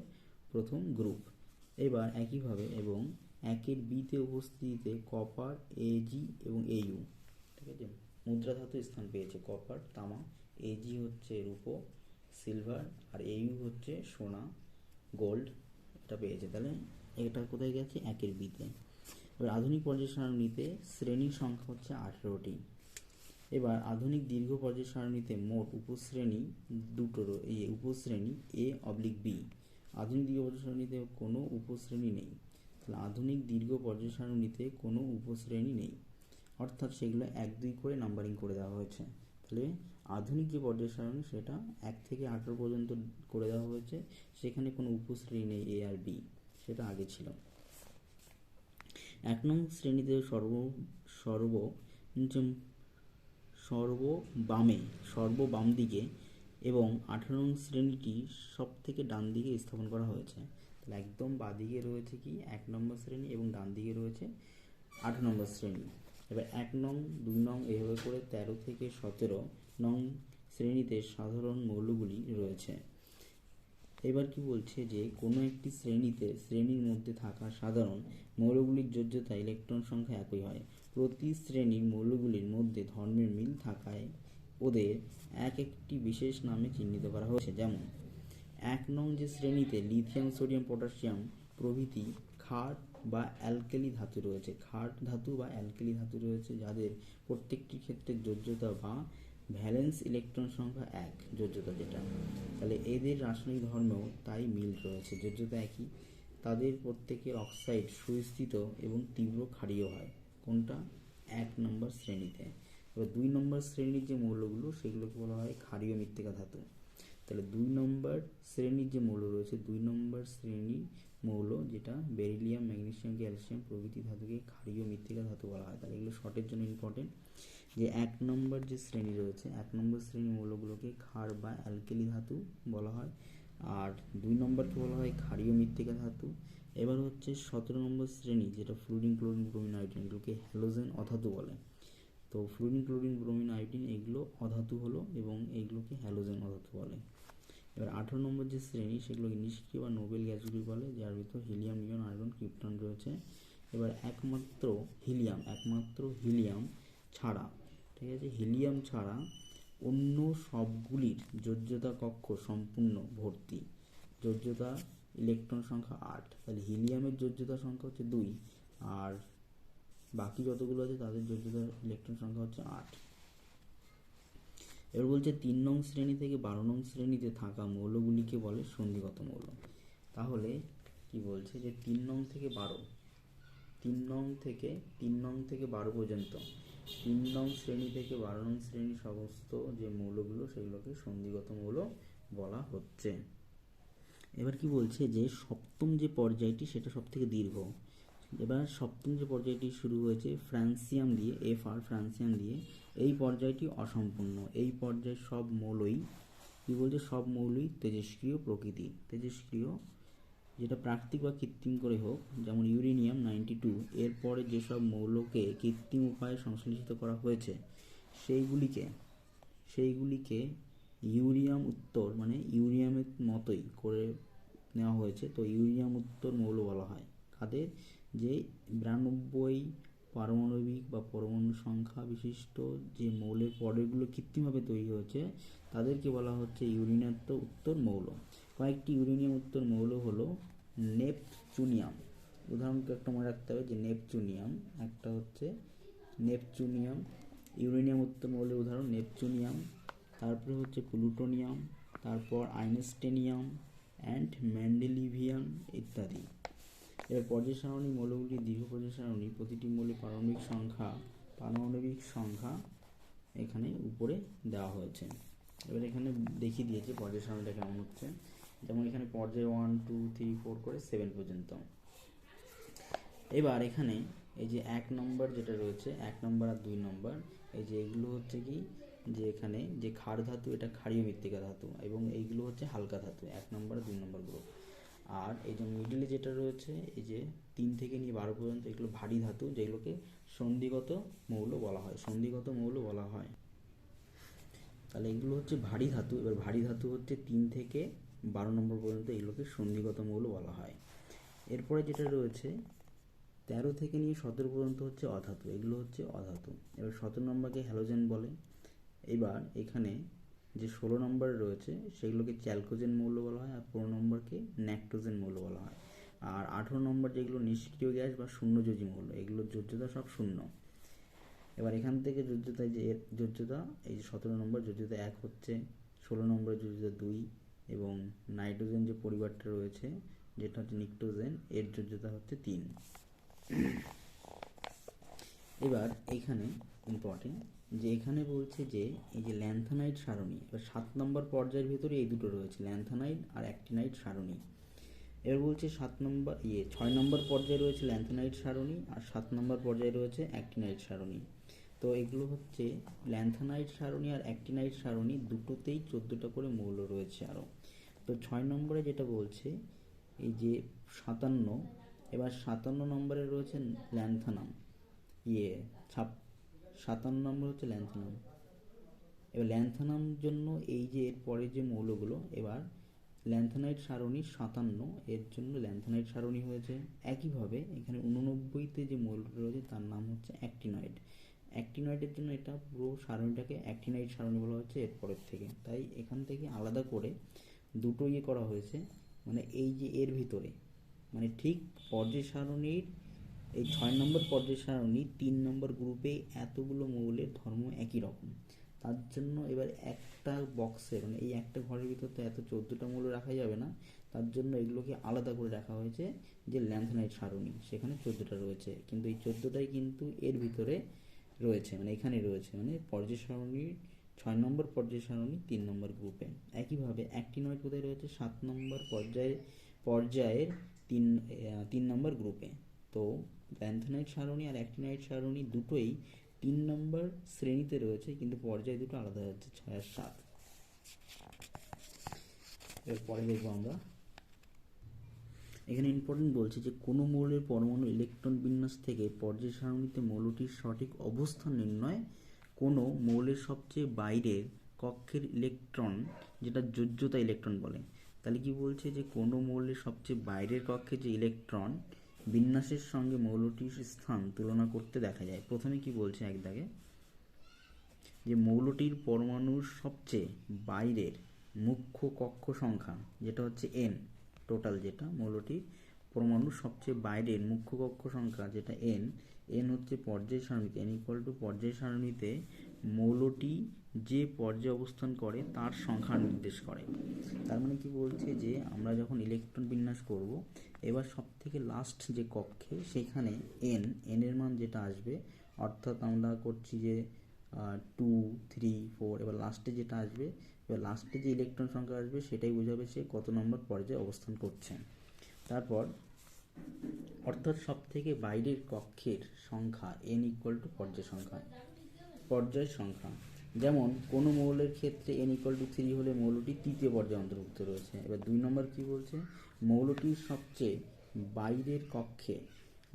প্রথম গ্রুপ। এবার একইভাবে এবং 1-এর বিতে উপস্থিতিতে কপার, এজি এবং এইউ, ঠিক আছে, মুদ্রা ধাতু স্থান পেয়েছে। কপার, তামা, এজি হচ্ছে রূপো, সিলভার, আর এইউ হচ্ছে সোনা, গোল্ড, এটা পেয়েছে। তাহলে এটা কোথায় গেছে? 1-এর বিতে। এবার আধুনিক পর্যায় সারণীতে শ্রেণীর সংখ্যা হচ্ছে 18টি। এবার আধুনিক দীর্ঘ পর্যায় সারণীতে মোট উপশ্রেণী দুটো, এই উপশ্রেণী A/B। আধুনিক দীর্ঘ পর্যায় সারণীতে কোনো উপশ্রেণী নেই। তাহলে আধুনিক দীর্ঘ পর্যায় সারণীতে কোনো উপশ্রেণী নেই, অর্থাৎ সেগুলো 1-2 করে নাম্বারিং করে দেওয়া হয়েছে। তাহলে আধুনিক যে পর্যায় সারণী সেটা 1 থেকে 18 পর্যন্ত করে দেওয়া হয়েছে, সেখানে কোনো উপশ্রেণী নেই এ আর বি, সেটা আগে ছিল। 1 নং শ্রেণীতে সর্ববাম দিকে এবং 18 নং শ্রেণীটি সব থেকে ডান দিকে স্থাপন করা হয়েছে। তাহলে একদম বাঁদিকে রয়েছে কি 1 নম্বর শ্রেণী এবং ডান দিকে রয়েছে 18 নম্বর শ্রেণী। এবার 1 নং, 2 নং এভাবে করে 13 থেকে 17 নং শ্রেণীতে সাধারণ মৌলগুলি রয়েছে। এবার কি বলছে যে কোনো একটি শ্রেণীর মধ্যে থাকা সাধারণ মৌলগুলির যোজ্যতা ইলেকট্রন সংখ্যা একই হয়। প্রতি শ্রেণীর মৌলগুলির মধ্যে ধর্মের মিল থাকায় ওদের একটি বিশেষ নামে চিহ্নিত করা হয়েছে। যেমন 1 নং যে শ্রেণীতে লিথিয়াম, সোডিয়াম, পটাশিয়াম প্রভৃতি ক্ষার বা অ্যালকেলি ধাতু রয়েছে, যাদের প্রত্যেকটির ক্ষেত্রে যোজ্যতা বা ভ্যালেন্স ইলেকট্রন সংখ্যা 1 যোজ্যতা যেটা, তাহলে এদের রাসায়নিক ধর্মেও তাই মিল রয়েছে, যোজ্যতা একই। তাদের প্রত্যেকের অক্সাইড সুস্থিত এবং তীব্র ক্ষারীয় হয়। কোনটা? 1 নম্বর শ্রেণীতে। এবার 2 নম্বর শ্রেণীর যে মৌলগুলো সেগুলোকে বলা হয় ক্ষারীয় মৃত্তিকা ধাতু। তাহলে 2 নম্বর শ্রেণীর যে মৌল রয়েছে, 2 নম্বর শ্রেণীর মৌল যেটা বেরিলিয়াম, ম্যাগনেসিয়াম, ক্যালসিয়াম প্রভৃতি ধাতুকে ক্ষারীয় মৃত্তিকা ধাতু বলা হয়। তাহলে এগুলো শর্টের জন্য ইম্পর্টেন্ট, যে 1 নম্বর যে শ্রেণী রয়েছে, 1 নম্বর শ্রেণীর মৌলগুলোকে ক্ষার বা অ্যালকেলি ধাতু বলা হয়, আর 2 নম্বরকে বলা হয় ক্ষারীয় মৃত্তিকা ধাতু। এবার হচ্ছে 17 নম্বর শ্রেণী, যেটা ফ্লুরিন, ক্লোরিন, ব্রোমিন, আয়োডিন, এগুলোকে হ্যালোজেন অধাতু বলে। তো ফ্লুরিন, ক্লোরিন, ব্রোমিন, আয়োডিন এগুলো অধাতু হলো এবং এইগুলোকে হ্যালোজেন অধাতু বলে। এবার 18 নম্বর যে শ্রেণী সেগুলোকে নিষ্ক্রিয় বা নোবেল গ্যাসগুলি বলে, যার ভিতর হিলিয়াম, নিয়ন, আর্গন, ক্রিপ্টন রয়েছে। এবার একমাত্র হিলিয়াম ছাড়া, ঠিক আছে, হিলিয়াম ছাড়া অন্য সবগুলির যোজ্যতা কক্ষ সম্পূর্ণ ভর্তি, যোজ্যতা ইলেকট্রন সংখ্যা 8। তাহলে হিলিয়ামের যোজ্যতা সংখ্যা হচ্ছে 2, আর বাকি যতগুলো আছে তাদের যোজ্যতা ইলেকট্রন সংখ্যা হচ্ছে 8। এবার বলছে 3 নং শ্রেণী থেকে 12 নং শ্রেণীতে থাকা মৌলগুলিকে বলে সন্ধিগত মৌল। তাহলে কি বলছে যে 3 নং থেকে 12 পর্যন্ত, 3 নং শ্রেণী থেকে 12 নং শ্রেণীর সমস্ত যে মৌলগুলো সেগুলোকে সন্ধিগত মৌল বলা হচ্ছে। এবার কি বলছে যে সপ্তম যে পর্যায়টি সেটা সব থেকে দীর্ঘ। এবার সপ্তম যে পর্যায়টি শুরু হয়েছে ফ্রান্সিয়াম দিয়ে, ফ্রান্সিয়াম দিয়ে, এই পর্যায়টি অসম্পূর্ণ। এই পর্যায়ে সব মৌলই কি বলছে, সব মৌলই তেজস্ক্রিয় প্রকৃতি, তেজস্ক্রিয়, যেটা প্রাকৃতিক বা কৃত্রিম করে হোক। যেমন ইউরেনিয়াম 92, এরপরে যেসব মৌলকে কৃত্রিম উপায়ে সংশ্লেষিত করা হয়েছে সেইগুলিকে ইউরিয়াম উত্তর, মানে ইউরিয়ামের মতোই করে নেওয়া হয়েছে, তো ইউরিয়াম উত্তর মৌল বলা হয়। কাদের? যে 92 পারমাণবিক বা পরমাণু সংখ্যা বিশিষ্ট যে মৌলের পরেরগুলো কৃত্রিমভাবে তৈরি হয়েছে তাদেরকে বলা হচ্ছে ইউরেনিয়াম উত্তর মৌল। কয়েকটি ইউরেনিয়াম উত্তর মৌল হলো নেপচুনিয়াম, উদাহরণকে একটা মনে রাখতে হবে যে নেপচুনিয়াম, একটা হচ্ছে নেপচুনিয়াম, ইউরেনিয়াম উত্তম মৌলের উদাহরণ নেপচুনিয়াম, তারপরে হচ্ছে প্লুটোনিয়াম, তারপর আইনস্টেনিয়াম অ্যান্ড মেন্ডেলিভিয়াম ইত্যাদি। এবার পর্যায় সারণী মৌলগুলি দীর্ঘ পর্যায় সারণী, প্রতিটি মৌলের পারমাণবিক সংখ্যা এখানে উপরে দেওয়া হয়েছে। এবার এখানে দেখিয়ে দিয়েছে পর্যায় সারণীটা কেমন হচ্ছে, যেমন এখানে পর্যায় 1 2 3 4 করে 7 পর্যন্ত। এবার এখানে এই যে 1 নম্বর যেটা রয়েছে, 1 নম্বর আর 2 নম্বর, এই যে এগুলো হচ্ছে কি, যে এখানে যে ক্ষার ধাতু এটা ক্ষারীয় মৃত্তিকা ধাতু, এবং এইগুলো হচ্ছে হালকা ধাতু 1 নম্বর আর 2 নম্বর গ্রুপ। আর এই যে মিডিলে যেটা রয়েছে এই যে 3 থেকে নিয়ে 12 পর্যন্ত, এগুলো ভারী ধাতু, যেগুলোকে সন্ধিগত মৌল বলা হয়, সন্ধিগত মৌল বলা হয়। তাহলে এগুলো হচ্ছে ভারী ধাতু। এবার ভারী ধাতু হচ্ছে 3 থেকে 12 নম্বর পর্যন্ত, এগুলোকে সন্ধিগত মৌল বলা হয়। এরপরে যেটা রয়েছে 13 থেকে নিয়ে 17 পর্যন্ত হচ্ছে অধাতু, এগুলো হচ্ছে অধাতু। এবার 17 নম্বরকে হ্যালোজেন বলে। এবার এখানে যে 16 নম্বর রয়েছে সেগুলোকে চ্যালকোজেন মৌল বলা হয়, আর 15 নম্বরকে ন্যাক্টোজেন মৌল বলা হয়। আর 18 নম্বর যেগুলো নিষ্ক্রিয় গ্যাস বা শূন্যযোজী মৌল, এগুলোর যোজ্যতা সব শূন্য। এবার এখান থেকে যোজ্যতা, যে যোজ্যতা এই যে 17 নম্বর যোজ্যতা 1 হচ্ছে, 16 নম্বর যোজ্যতা 2, এবং নাইট্রোজেন যে পরিবারটা রয়েছে যেটা হচ্ছে নিক্টোজেন, এর যোজ্যতা হচ্ছে 3। এবার এখানে ইম্পর্টেন্ট যে এখানে বলছে যে এই যে ল্যান্থানাইড সারণী, এবার 7 নম্বর পর্যায়ের ভিতরে এই দুটো রয়েছে, ল্যান্থানাইড আর অ্যাক্টিনাইড সারণী। এবার বলছে 6 নম্বর পর্যায়ে রয়েছে ল্যান্থানাইড সারণী, আর 7 নম্বর পর্যায়ে রয়েছে অ্যাক্টিনাইড সারণী। তো এগুলো হচ্ছে ল্যান্থানাইড সারণী আর অ্যাক্টিনাইড সারণী, দুটোতেই 14টা করে মৌল রয়েছে আরও। তো 6 নম্বরে যেটা বলছে এই যে 57, এবার 57 নম্বরে রয়েছে ল্যান্থানাম, 57 নম্বর হচ্ছে ল্যান্থানাম। এবার ল্যান্থানাম জন্য এই যে এর পরে যে মৌলগুলো, এবার ল্যান্থানাইড সারণী 57, এর জন্য ল্যান্থানাইড সারণী হয়েছে। একইভাবে এখানে 89তে যে মৌলটা রয়েছে তার নাম হচ্ছে অ্যাক্টিনয়েড। অ্যাক্টিনয়েডের জন্য এটা পুরো সারণীটাকে অ্যাক্টিনাইড সারণী বলা হচ্ছে এরপরের থেকে। তাই এখান থেকে আলাদা করে দুটো করা হয়েছে, মানে এই যে এর ভিতরে, মানে ঠিক পর্যায় সারণীর এই 6 নম্বর পর্যায় সারণী 3 নম্বর গ্রুপে এতগুলো মৌলের ধর্ম একই রকম। তার জন্য এবার একটা বক্সে, মানে এই একটা ঘরের ভিতর তো এত 14টা মৌল রাখা যাবে না, তার জন্য এগুলোকে আলাদা করে রাখা হয়েছে। যে ল্যান্থানাইড সারণী সেখানে 14টা রয়েছে, কিন্তু এই 14টাই কিন্তু এর ভিতরে রয়েছে, মানে এখানে রয়েছে, মানে পর্যায় সারণীর 6 নম্বর পর্যায় সারণী 3 নম্বর গ্রুপে। একইভাবে অ্যাক্টিনয়েড কোথায় রয়েছে 7 নম্বর পর্যায়ের 3 নম্বর গ্রুপে। তো ল্যান্থানাইড সারণী আর অ্যাক্টিনাইড সারণী দুটোই 3 নম্বর শ্রেণীতে রয়েছে, কিন্তু পর্যায় দুটো আলাদা হচ্ছে 6 আর 7। এরপরে দেখবো আমরা এখানে ইম্পর্টেন্ট বলছে যে কোনো মৌলের পরমাণু ইলেকট্রন বিন্যাস থেকে পর্যায় সারণীতে মৌলটির সঠিক অবস্থান নির্ণয়, কোনো মৌলের সবচেয়ে বাইরের কক্ষের ইলেকট্রন, যেটা যোজ্যতা ইলেকট্রন বলে। তাহলে কি বলছে যে কোনো মৌলের সবচেয়ে বাইরের কক্ষে যে ইলেকট্রন বিন্যাসের সঙ্গে মৌলটির স্থান তুলনা করতে দেখা যায়। প্রথমে কি বলছে এক দাগে, যে মৌলটির পরমাণুর সবচেয়ে বাইরের মুখ্য কক্ষ সংখ্যা যেটা হচ্ছে n, টোটাল যেটা মৌলটির পরমাণুর সবচেয়ে বাইরের মুখ্য কক্ষ সংখ্যা যেটা n হচ্ছে পর্যায় সারণীতে n = পর্যায় সারণীতে মৌলটি যে পর্যায়ে অবস্থান করে তার সংখ্যা নির্দেশ করে। তার মানে কি বলছে যে আমরা যখন ইলেকট্রন বিন্যাস করব, এবার সব থেকে লাস্ট যে কক্ষে সেখানে n এর মান যেটা আসবে, অর্থাৎ আমরা করছি যে 2 3 4, এবার লাস্টে যেটা আসবে, এবার লাস্টে যে ইলেকট্রন সংখ্যা আসবে সেটাই বোঝাবে সে কত নম্বর পর্যায়ে অবস্থান করছে। তারপর অর্থাৎ সব থেকে বাইরের কক্ষের সংখ্যা n = পর্যায় সংখ্যা। যেমন কোনো মৌলের ক্ষেত্রে n = 3 হলে মৌলটি তৃতীয় পর্যায়ে অন্তর্ভুক্ত রয়েছে। এবার 2 নম্বর কি বলছে, মৌলটির সবচেয়ে বাইরের কক্ষে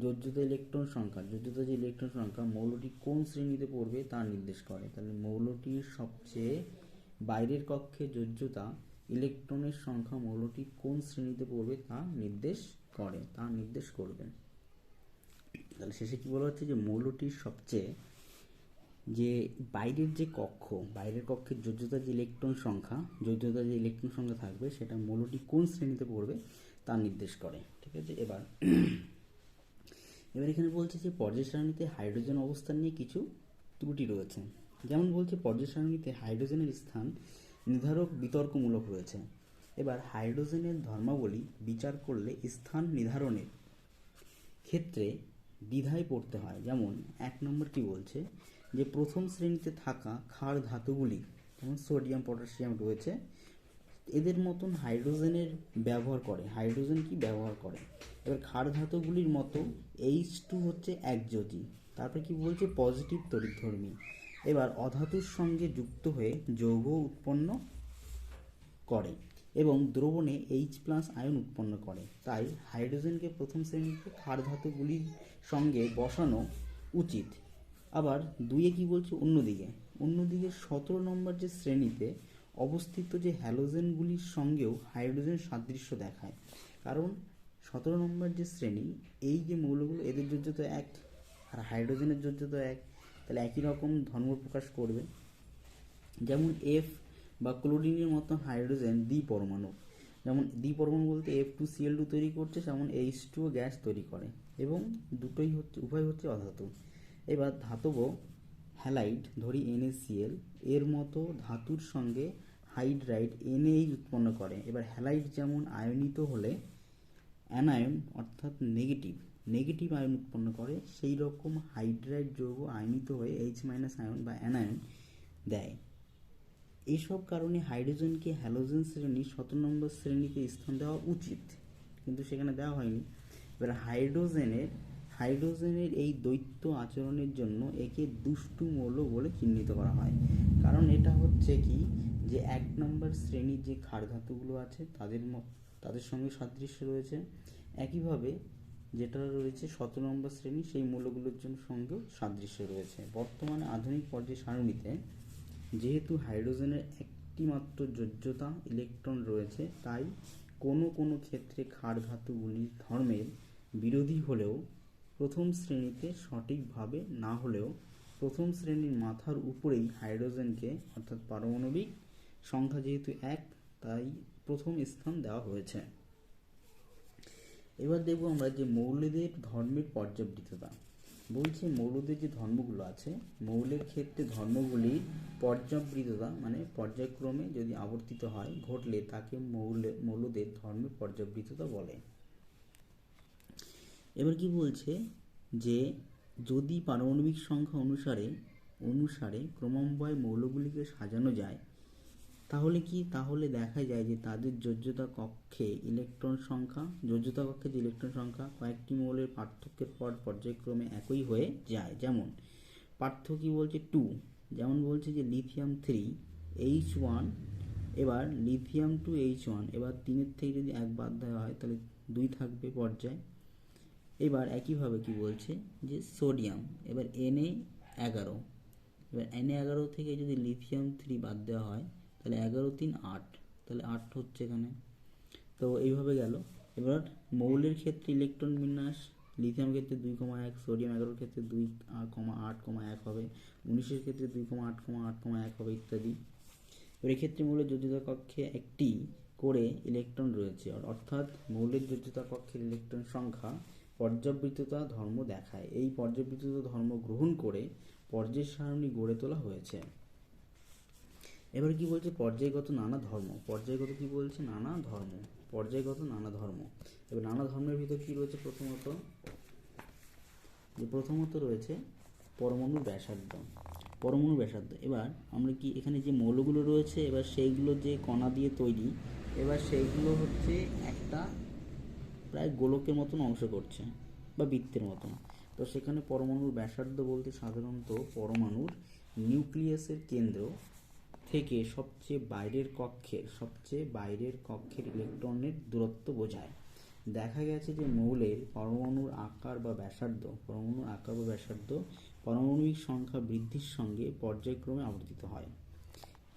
যোজ্যতা ইলেকট্রন সংখ্যা, যোজ্যতা যে ইলেকট্রন সংখ্যা মৌলটি কোন শ্রেণীতে পড়বে তা নির্দেশ করে। তাহলে মৌলটির সবচেয়ে বাইরের কক্ষে যোজ্যতা ইলেকট্রনের সংখ্যা মৌলটি কোন শ্রেণীতে পড়বে তা নির্দেশ করবে। তাহলে শেষে কি বলা হচ্ছে, যে মৌলটির সবচেয়ে যে বাইরের যে কক্ষ, বাইরের কক্ষের যোজ্যতা যে ইলেকট্রন সংখ্যা থাকবে সেটা মৌলটি কোন শ্রেণীতে পড়বে তা নির্দেশ করে। ঠিক আছে, এবার এখানে বলছে যে পর্যায় সারণীতে হাইড্রোজেন অবস্থান নিয়ে কিছু ত্রুটি রয়েছে। যেমন বলছে পর্যায় সারণীতে হাইড্রোজেনের স্থান নির্ধারক বিতর্কমূলক রয়েছে। এবার হাইড্রোজেনের ধর্মাবলী বিচার করলে স্থান নির্ধারণের ক্ষেত্রে দ্বিধায় পড়তে হয়। যেমন 1 নম্বর কি বলছে যে প্রথম শ্রেণীতে থাকা ক্ষার ধাতুগুলি যেমন সোডিয়াম পটাশিয়াম রয়েছে এদের মতন হাইড্রোজেনের ব্যবহার করে, হাইড্রোজেন কি ব্যবহার করে। এবার ক্ষার ধাতুগুলির মতো H2 হচ্ছে একযোজী। তারপরে কি বলছে পজিটিভ তড়িৎধর্মী। এবার অধাতুর সঙ্গে যুক্ত হয়ে যৌগ উৎপন্ন করে এবং দ্রবণে H+ আয়ন উৎপন্ন করে। তাই হাইড্রোজেনকে প্রথম শ্রেণীতে ক্ষার ধাতুগুলির সঙ্গে বসানো উচিত। আবার 2 কি বলছে অন্যদিকে 17 নম্বর যে শ্রেণীতে অবস্থিত যে হ্যালোজেনগুলির সঙ্গেও হাইড্রোজেন সাদৃশ্য দেখায়। কারণ 17 নম্বর যে শ্রেণী এই যে মৌলগুলো এদের যোজ্যতা 1 আর হাইড্রোজেনের যোজ্যতা 1, তাহলে একই রকম ধর্ম প্রকাশ করবে। যেমন F বা ক্লোরিনের মতো হাইড্রোজেন দ্বিপরমাণু, যেমন দ্বিপরমাণু বলতে F2Cl2 তৈরি করছে, যেমন H2O গ্যাস তৈরি করে এবং উভয় হচ্ছে অধাতু। এবার ধাতব হ্যালাইড ধরি NaCl এর মতো ধাতুর সঙ্গে হাইড্রাইড NaH উৎপন্ন করে। এবার হ্যালাইড যেমন আয়নিত হলে অ্যানায়ন অর্থাৎ নেগেটিভ আয়ন উৎপন্ন করে, সেই রকম হাইড্রাইড যৌগ আয়নিত হয়ে H- আয়ন বা অ্যানায়ন দেয়। এইসব কারণে হাইড্রোজেনকে হ্যালোজেন শ্রেণীর 17 নম্বর শ্রেণীতে স্থান দেওয়া উচিত, কিন্তু সেখানে দেওয়া হয়নি। এবার হাইড্রোজেনের এই দ্বৈত আচরণের জন্য একে দুষ্টু মৌল বলে চিহ্নিত করা হয়। কারণ এটা হচ্ছে কি যে 1 নম্বর শ্রেণীর যে ক্ষার ধাতুগুলো আছে তাদের সঙ্গে সাদৃশ্য রয়েছে, একইভাবে যেটা রয়েছে 17 নম্বর শ্রেণী সেই মৌলগুলোর জন্য সঙ্গেও সাদৃশ্য রয়েছে। বর্তমানে আধুনিক পর্যায় সারণীতে যেহেতু হাইড্রোজেনের একটি মাত্র যোজ্যতা ইলেকট্রন রয়েছে, তাই কোনো ক্ষেত্রে ক্ষার ধাতুগুলির ধর্মের বিরোধী হলেও প্রথম শ্রেণীতে সঠিকভাবে না হলেও প্রথম শ্রেণীর মাথার উপরেই হাইড্রোজেনকে অর্থাৎ পারমাণবিক সংখ্যা যেহেতু 1 তাই প্রথম স্থান দেওয়া হয়েছে। এবার দেখব আমরা যে মৌলদের ধর্মের পর্যাবৃত্ততা। বলছে মৌলদের যে ধর্মগুলো আছে মৌলের ক্ষেত্রে ধর্মগুলির পর্যাবৃত্ততা মানে পর্যায়ক্রমে যদি আবর্তিত হয় ঘটলে তাকে মৌলদের ধর্মের পর্যাবৃত্ততা বলে। এবার কি বলছে যে যদি পারমাণবিক সংখ্যা অনুসারে ক্রমান্বয়ে মৌলগুলিকে সাজানো যায় তাহলে দেখা যায় যে তাদের যোজ্যতা কক্ষে যে ইলেকট্রন সংখ্যা কয়েকটি মৌলের পার্থক্যের পর পর্যায়ক্রমে একই হয়ে যায়। যেমন পার্থক্য কি বলছে 2, যেমন বলছে যে লিথিয়াম 3H1, এবার লিথিয়াম 2H1, এবার 3 থেকে যদি 1 বাদ দেওয়া হয় তাহলে 2 থাকবে পর্যায়। এবার একইভাবে কি বলছে যে সোডিয়াম, এবার Na11, এবার Na11 থেকে যদি লিথিয়াম 3 বাদ দেওয়া হয় তাহলে 11 3 8, তাহলে 8 হচ্ছে এখানে। তো এইভাবে গেল। এবার মৌলের ক্ষেত্রে ইলেকট্রন বিন্যাস লিথিয়াম ক্ষেত্রে 2,1, সোডিয়াম 11 ক্ষেত্রে 2,8,1 হবে, 19 ক্ষেত্রে 2,8,8,1 হবে ইত্যাদি। এবার এক্ষেত্রে মৌলের যোজ্যতা কক্ষে একটি করে ইলেকট্রন রয়েছে, অর্থাৎ মৌলের যোজ্যতা কক্ষের ইলেকট্রন সংখ্যা পর্যাবৃত্ততা ধর্ম দেখায়। এই পর্যাবৃত্ততা ধর্ম গ্রহণ করে পর্যায় সারণী গড়ে তোলা হয়েছে। এবার কি বলছে পর্যায়গত নানা ধর্ম। পর্যায়গত নানা ধর্ম। এবার নানা ধর্মের ভিতর কি রয়েছে প্রথমত রয়েছে পরমাণু ব্যাসার্ধ। এবার আমরা কি এখানে যে মৌলগুলো রয়েছে এবার সেইগুলো যে কণা দিয়ে তৈরি, এবার সেইগুলো হচ্ছে একটা প্রায় গোলকের মতন অংশ করছে বা বৃত্তের মতন। তো সেখানে পরমাণুর ব্যাসার্ধ বলতে সাধারণত পরমাণুর নিউক্লিয়াসের কেন্দ্র থেকে সবচেয়ে বাইরের কক্ষের ইলেকট্রনের দূরত্ব বোঝায়। দেখা গেছে যে মৌলের পরমাণুর আকার বা ব্যাসার্ধ পারমাণবিক সংখ্যা বৃদ্ধির সঙ্গে পর্যায়ক্রমে আবর্তিত হয়।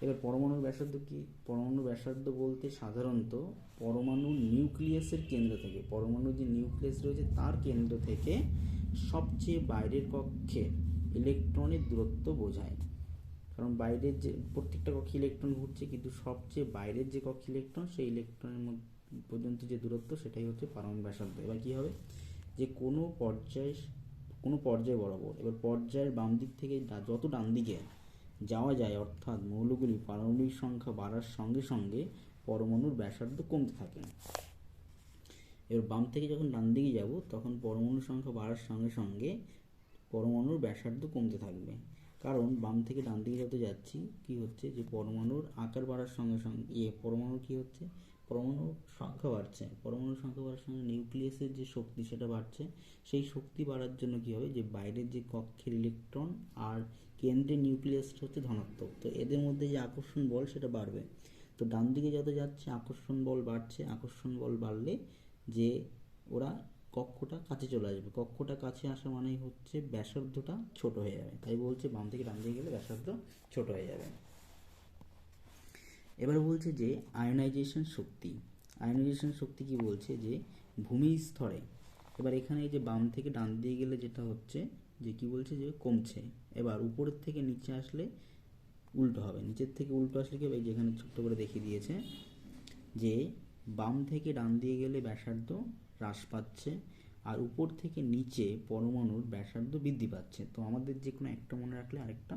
এবার পরমাণুর ব্যাসার্ধ বলতে সাধারণত পরমাণুর নিউক্লিয়াসের কেন্দ্র থেকে, পরমাণুর যে নিউক্লিয়াস রয়েছে তার কেন্দ্র থেকে সবচেয়ে বাইরের কক্ষে ইলেকট্রনের দূরত্ব বোঝায়। কারণ বাইরের যে প্রত্যেকটা কক্ষে ইলেকট্রন ঘুরছে, কিন্তু সবচেয়ে বাইরের যে কক্ষে ইলেকট্রন সেই ইলেকট্রনের পর্যন্ত যে দূরত্ব সেটাই হচ্ছে পারমাণবিক ব্যাসার্ধ। এবার কি হবে যে কোনো পর্যায় বরাবর, এবার পর্যায়ের বাম দিক থেকে যত ডান দিকে যাওয়া যায়, অর্থাৎ মৌলগুলি পারমাণবিক সংখ্যা বাড়ার সঙ্গে সঙ্গে পরমাণুর ব্যাসার্ধ কমতে থাকে। এবার বাম থেকে যখন ডান দিকে যাব তখন পরমাণুর সংখ্যা বাড়ার সঙ্গে সঙ্গে পরমাণুর ব্যাসার্ধ কমতে থাকবে, কারণ বাম থেকে ডান দিকে যত যাচ্ছি কি হচ্ছে যে পরমাণুর আকার বাড়ার সঙ্গে সঙ্গে পরমাণুর কি হচ্ছে, পরমাণুর সংখ্যা বাড়ছে, পরমাণুর সংখ্যা বাড়ার সঙ্গে নিউক্লিয়াসের যে শক্তি সেটা বাড়ছে। সেই শক্তি বাড়ার জন্য কি হবে, যে বাইরের যে কক্ষের ইলেকট্রন আর কেন্দ্রের নিউক্লিয়াসটা হচ্ছে ধনাত্মক, তো এদের মধ্যে যে আকর্ষণ বল সেটা বাড়বে। তো ডান দিকে যত যাচ্ছে আকর্ষণ বল বাড়ছে, আকর্ষণ বল বাড়লে যে ওরা কক্ষটা কাছে চলে আসবে, কক্ষটা কাছে আসা মানেই হচ্ছে ব্যাসার্ধটা ছোট হয়ে যাবে, তাই বলছে বাম থেকে ডান দিকে গেলে ব্যাসার্ধ ছোট হয়ে যাবে। এবার বলছে যে আয়নাইজেশন শক্তি। আয়নাইজেশন শক্তি কি বলছে, যে ভূমি স্তরে, এবার এখানে এই যে বাম থেকে ডান দিকে গেলে যেটা হচ্ছে যে কি বলছে যে কমছে, এবার উপরের থেকে নিচে আসলে উল্টো হবে, নিচের থেকে উল্টো আসলে কি হবে, যেখানে ছোট্ট করে দেখিয়ে দিয়েছে যে বাম থেকে ডান দিয়ে গেলে ব্যাসার্ধ হ্রাস পাচ্ছে আর উপর থেকে নিচে পরমাণুর ব্যাসার্ধ বৃদ্ধি পাচ্ছে। তো আমাদের যে কোনো একটা মনে রাখলে আরেকটা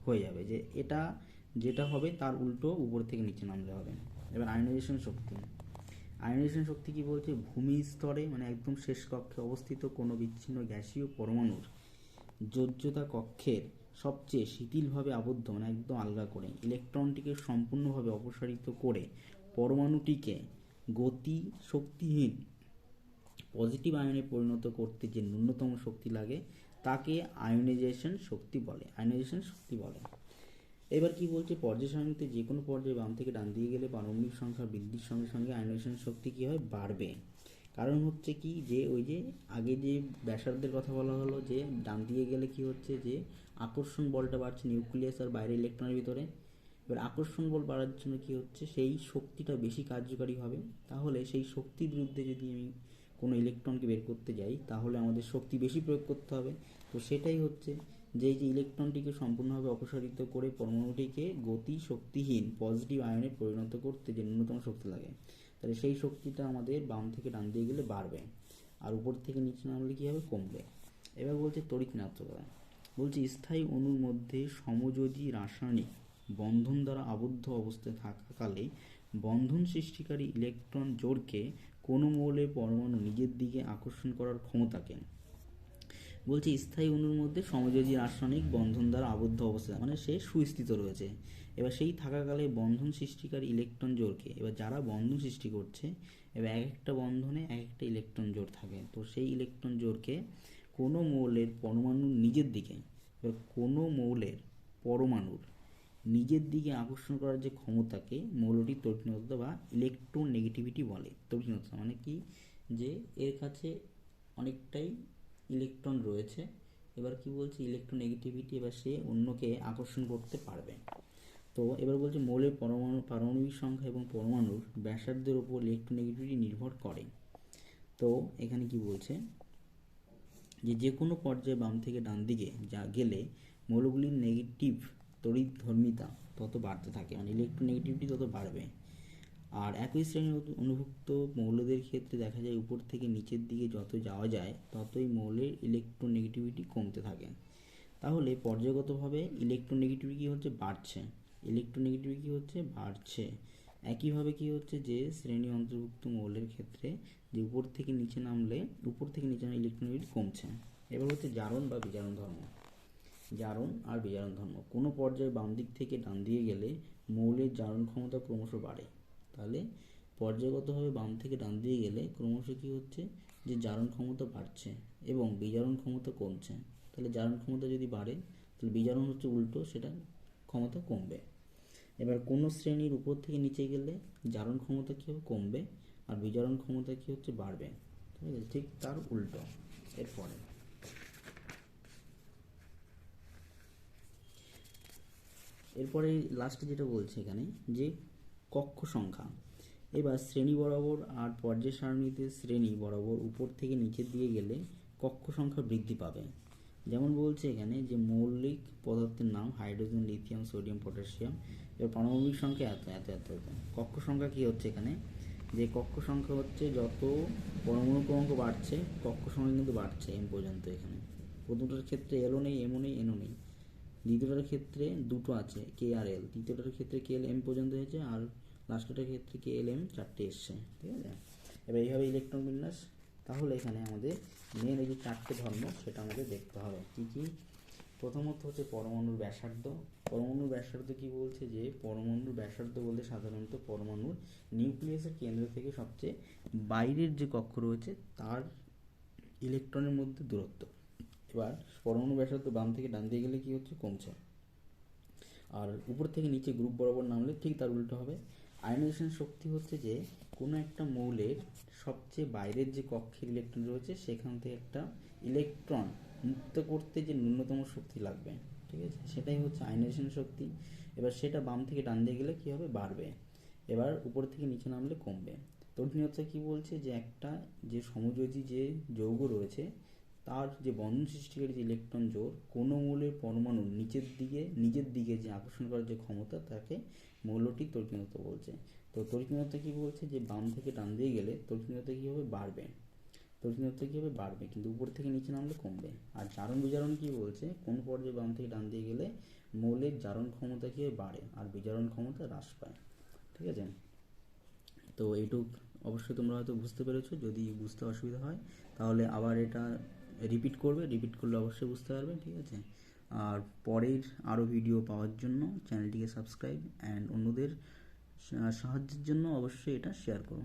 হয়ে যাবে, যে এটা যেটা হবে তার উল্টো উপর থেকে নিচে নামলে হবে। এবার আয়নাইজেশন শক্তি। আয়নাইজেশন শক্তি কি বলছে, ভূমি স্তরে মানে একদম শেষ কক্ষে অবস্থিত কোনো বিচ্ছিন্ন গ্যাসীয় পরমাণুর যোজ্যতা কক্ষের সবচেয়ে শিথিলভাবে আবদ্ধ মানে একদম আলগা করে ইলেকট্রনটিকে সম্পূর্ণভাবে অপসারিত করে পরমাণুটিকে গতি শক্তিহীন পজিটিভ আয়নে পরিণত করতে যে ন্যূনতম শক্তি লাগে তাকে আয়নাইজেশন শক্তি বলে, আয়নাইজেশন শক্তি বলে। এবার কি বলছে, পর্যায় সারণীতে যে কোনো পর্যায়ে বাম থেকে ডান দিকে গেলে পারমাণবিক সংখ্যা বৃদ্ধির সঙ্গে সঙ্গে আয়নাইজেশন শক্তি কি হয়, বাড়বে। কারণ হচ্ছে কি, যে ওই যে আগে যে ব্যাসার্ধের কথা বলা হলো, যে ডান দিকে গেলে কি হচ্ছে যে আকর্ষণ বলটা বাড়ছে নিউক্লিয়াস আর বাইরে ইলেকট্রনের ভিতরে। এবার আকর্ষণ বল বাড়ার জন্য কি হচ্ছে, সেই শক্তিটা বেশি কার্যকারী হবে। তাহলে সেই শক্তির বিরুদ্ধে যদি আমি কোনো ইলেকট্রনকে বের করতে যাই তাহলে আমাদের শক্তি বেশি প্রয়োগ করতে হবে। তো সেটাই হচ্ছে যে এই যে ইলেকট্রনটিকে সম্পূর্ণভাবে অপসারিত করে পরমাণুটিকে গতি শক্তিহীন পজিটিভ আয়নে পরিণত করতে যে ন্যূনতম শক্তি লাগে, তাহলে সেই শক্তিটা আমাদের বাম থেকে ডান দিয়ে গেলে বাড়বে আর উপর থেকে নিচে নামলে কী হবে, কমবে। এবার বলছে তড়িৎ ঋণাত্মকতা। বলছে স্থায়ী অণুর মধ্যে সমযোজী রাসায়নিক বন্ধন দ্বারা আবদ্ধ অবস্থায় থাকাকালে বন্ধন সৃষ্টিকারী ইলেকট্রন জোড়কে কোনো মৌলের পরমাণু নিজের দিকে আকর্ষণ করার ক্ষমতাকে বলছে স্থায়ী অণুর মধ্যে সমযোজী রাসায়নিক বন্ধন দ্বারা আবদ্ধ অবস্থা মানে সে সুস্থিত রয়েছে। এবার সেই থাকাকালে বন্ধন সৃষ্টিকারী ইলেকট্রন জোড়কে, এবার যারা বন্ধন সৃষ্টি করছে এবার এক একটা বন্ধনে এক একটা ইলেকট্রন জোড় থাকে, তো সেই ইলেকট্রন জোড়কে কোনো মৌলের পরমাণুর নিজের দিকে, এবার কোনো মৌলের পরমাণুর নিজের দিকে আকর্ষণ করার যে ক্ষমতাকে মৌলটি তড়িৎ বা ইলেকট্রোনেগেটিভিটি বলে। তড়িৎ মানে কি, যে এর কাছে অনেকটাই ইলেকট্রন রয়েছে, এবার কি বলছে ইলেকট্রোনেগেটিভিটি, এবার সে অন্যকে আকর্ষণ করতে পারবে। তো এবার বলছে মৌলের পারমাণবিক সংখ্যা এবং পরমাণুর ব্যাসার্ধের উপর ইলেকট্রোনেগেটিভিটি নির্ভর করে। তো এখানে কি বলছে, যে কোনো পর্যায়ে বাম থেকে ডান দিকে গেলে মৌলগুলির নেগেটিভ তড়িৎধর্মিতা তত বাড়তে থাকে, মানে ইলেকট্রোনেগেটিভিটি তত বাড়বে। আর একই শ্রেণীর অনুভুক্ত মৌলদের ক্ষেত্রে দেখা যায় উপর থেকে নিচের দিকে যত যাওয়া যায় ততই মৌলের ইলেকট্রোনেগেটিভিটি কমতে থাকে। তাহলে পর্যায়গতভাবে ইলেকট্রোনেগেটিভিটি কী হচ্ছে, বাড়ছে, ইলেকট্রোনেগেটিভিটি কী হচ্ছে, বাড়ছে। একইভাবে কি হচ্ছে, যে শ্রেণী অন্তর্ভুক্ত মৌলের ক্ষেত্রে যে উপর থেকে নিচে নামলে ইলেকট্রোনেগেটিভিটি কমছে। এবার হচ্ছে জারণ বা বিজারণ ধর্ম। জারণ আর বিজারণ ধর্ম। কোনো পর্যায়ে বাম দিক থেকে ডান দিকে গেলে মৌলের জারণ ক্ষমতা ক্রমশ বাড়ে। তাহলে পর্যায়গতভাবে বাম থেকে ডান দিকে গেলে ক্রমশ কী হচ্ছে, যে জারণ ক্ষমতা বাড়ছে এবং বিজারণ ক্ষমতা কমছে। তাহলে জারণ ক্ষমতা যদি বাড়ে তাহলে বিজারণ হচ্ছে উল্টো, সেটা ক্ষমতা কমবে। এবার কোনো শ্রেণীর উপর থেকে নিচে গেলে জারণ ক্ষমতা কী হবে, কমবে, আর বিজারণ ক্ষমতা কী হচ্ছে, বাড়বে। ঠিক আছে, ঠিক তার উল্টো। এরপরে লাস্টে যেটা বলছে এখানে, যে কক্ষ সংখ্যা। এবার শ্রেণী বরাবর আর পর্যায় সারণীতে শ্রেণী বরাবর উপর থেকে নিচের দিকে গেলে কক্ষ সংখ্যা বৃদ্ধি পাবে। যেমন বলছে এখানে যে মৌলিক পদার্থের নাম হাইড্রোজেন, লিথিয়াম, সোডিয়াম, পটাশিয়াম, এবার পারমাণবিক সংখ্যা এত এত এত এত। কক্ষ সংখ্যা কী হচ্ছে এখানে, যে কক্ষ সংখ্যা হচ্ছে যত পরমাণু ক্রমাঙ্ক বাড়ছে কক্ষ সংখ্যা কিন্তু বাড়ছে এম পর্যন্ত। এখানে প্রথমটার ক্ষেত্রে এলও নেই, এমও নেই, এনও নেই। দ্বিতীয়টার ক্ষেত্রে দুটো আছে, কে আর এল। তৃতীয়টার ক্ষেত্রে কে এল এম পর্যন্ত হয়েছে, আর লাস্টটার ক্ষেত্রে কে এল এম 4টে এসছে। ঠিক আছে, এবার এইভাবে ইলেকট্রন বিন্যাস। তাহলে এখানে আমাদের মেন এই যে 4টে ধর্ম সেটা আমাদের দেখতে হবে। কী কী? প্রথমত হচ্ছে পরমাণুর ব্যাসার্ধ। পরমাণুর ব্যাসার্ধ কি বলছে যে পরমাণুর ব্যাসার্ধ বলতে সাধারণত পরমাণুর নিউক্লিয়াসের কেন্দ্র থেকে সবচেয়ে বাইরের যে কক্ষ রয়েছে তার ইলেকট্রনের মধ্যে দূরত্ব। এবার পরমাণু ব্যাসার্ধ বাম থেকে ডান দিকে গেলে কি হচ্ছে? কমছে। আর উপর থেকে নিচে গ্রুপ বরাবর নামলে ঠিক তার উল্টো হবে। আয়নাইজেশন শক্তি হচ্ছে যে কোনো একটা মৌলের সবচেয়ে বাইরের যে কক্ষের ইলেকট্রন রয়েছে সেখান থেকে একটা ইলেকট্রন মুক্ত করতে যে ন্যূনতম শক্তি লাগবে, ঠিক আছে, সেটাই হচ্ছে আয়নাইজেশন শক্তি। এবার সেটা বাম থেকে ডান দিকে গেলে কী হবে? বাড়বে। এবার উপর থেকে নিচে নামলে কমবে। তড়িৎ কি বলছে যে একটা যে সমযোজী যে যৌগ রয়েছে তার যে বন্ধন সৃষ্টিকারী যে ইলেকট্রন জোড় কোনো মৌলের পরমাণু নিজের দিকে যে আকর্ষণ করার যে ক্ষমতা তাকে মৌলটি তড়িৎ বলছে। তো তড়িৎ কি বলছে যে বাম থেকে ডান দিয়ে গেলে তড়িৎ কি হবে? বাড়বে। তড়িৎ কি হবে? বাড়বে, কিন্তু উপর থেকে নিচে নামলে কমবে। আর জারণ বিজারণ কি বলছে? কোন পর্যায়ে বাম থেকে ডান দিয়ে গেলে মৌলের জারণ ক্ষমতা কি হয়? বাড়ে, আর বিজারণ ক্ষমতা হ্রাস পায়। ঠিক আছে, তো এইটুক অবশ্যই তোমরা হয়তো বুঝতে পেরেছো। যদি বুঝতে অসুবিধা হয় তাহলে আবার এটা রিপিট করলে অবশ্যই বুঝতে পারবে। ঠিক আছে, আর পরের আরও ভিডিও পাওয়ার জন্য চ্যানেলটিকে সাবস্ক্রাইব অ্যান্ড অন্যদের সাহায্যের জন্য অবশ্যই এটা শেয়ার করো।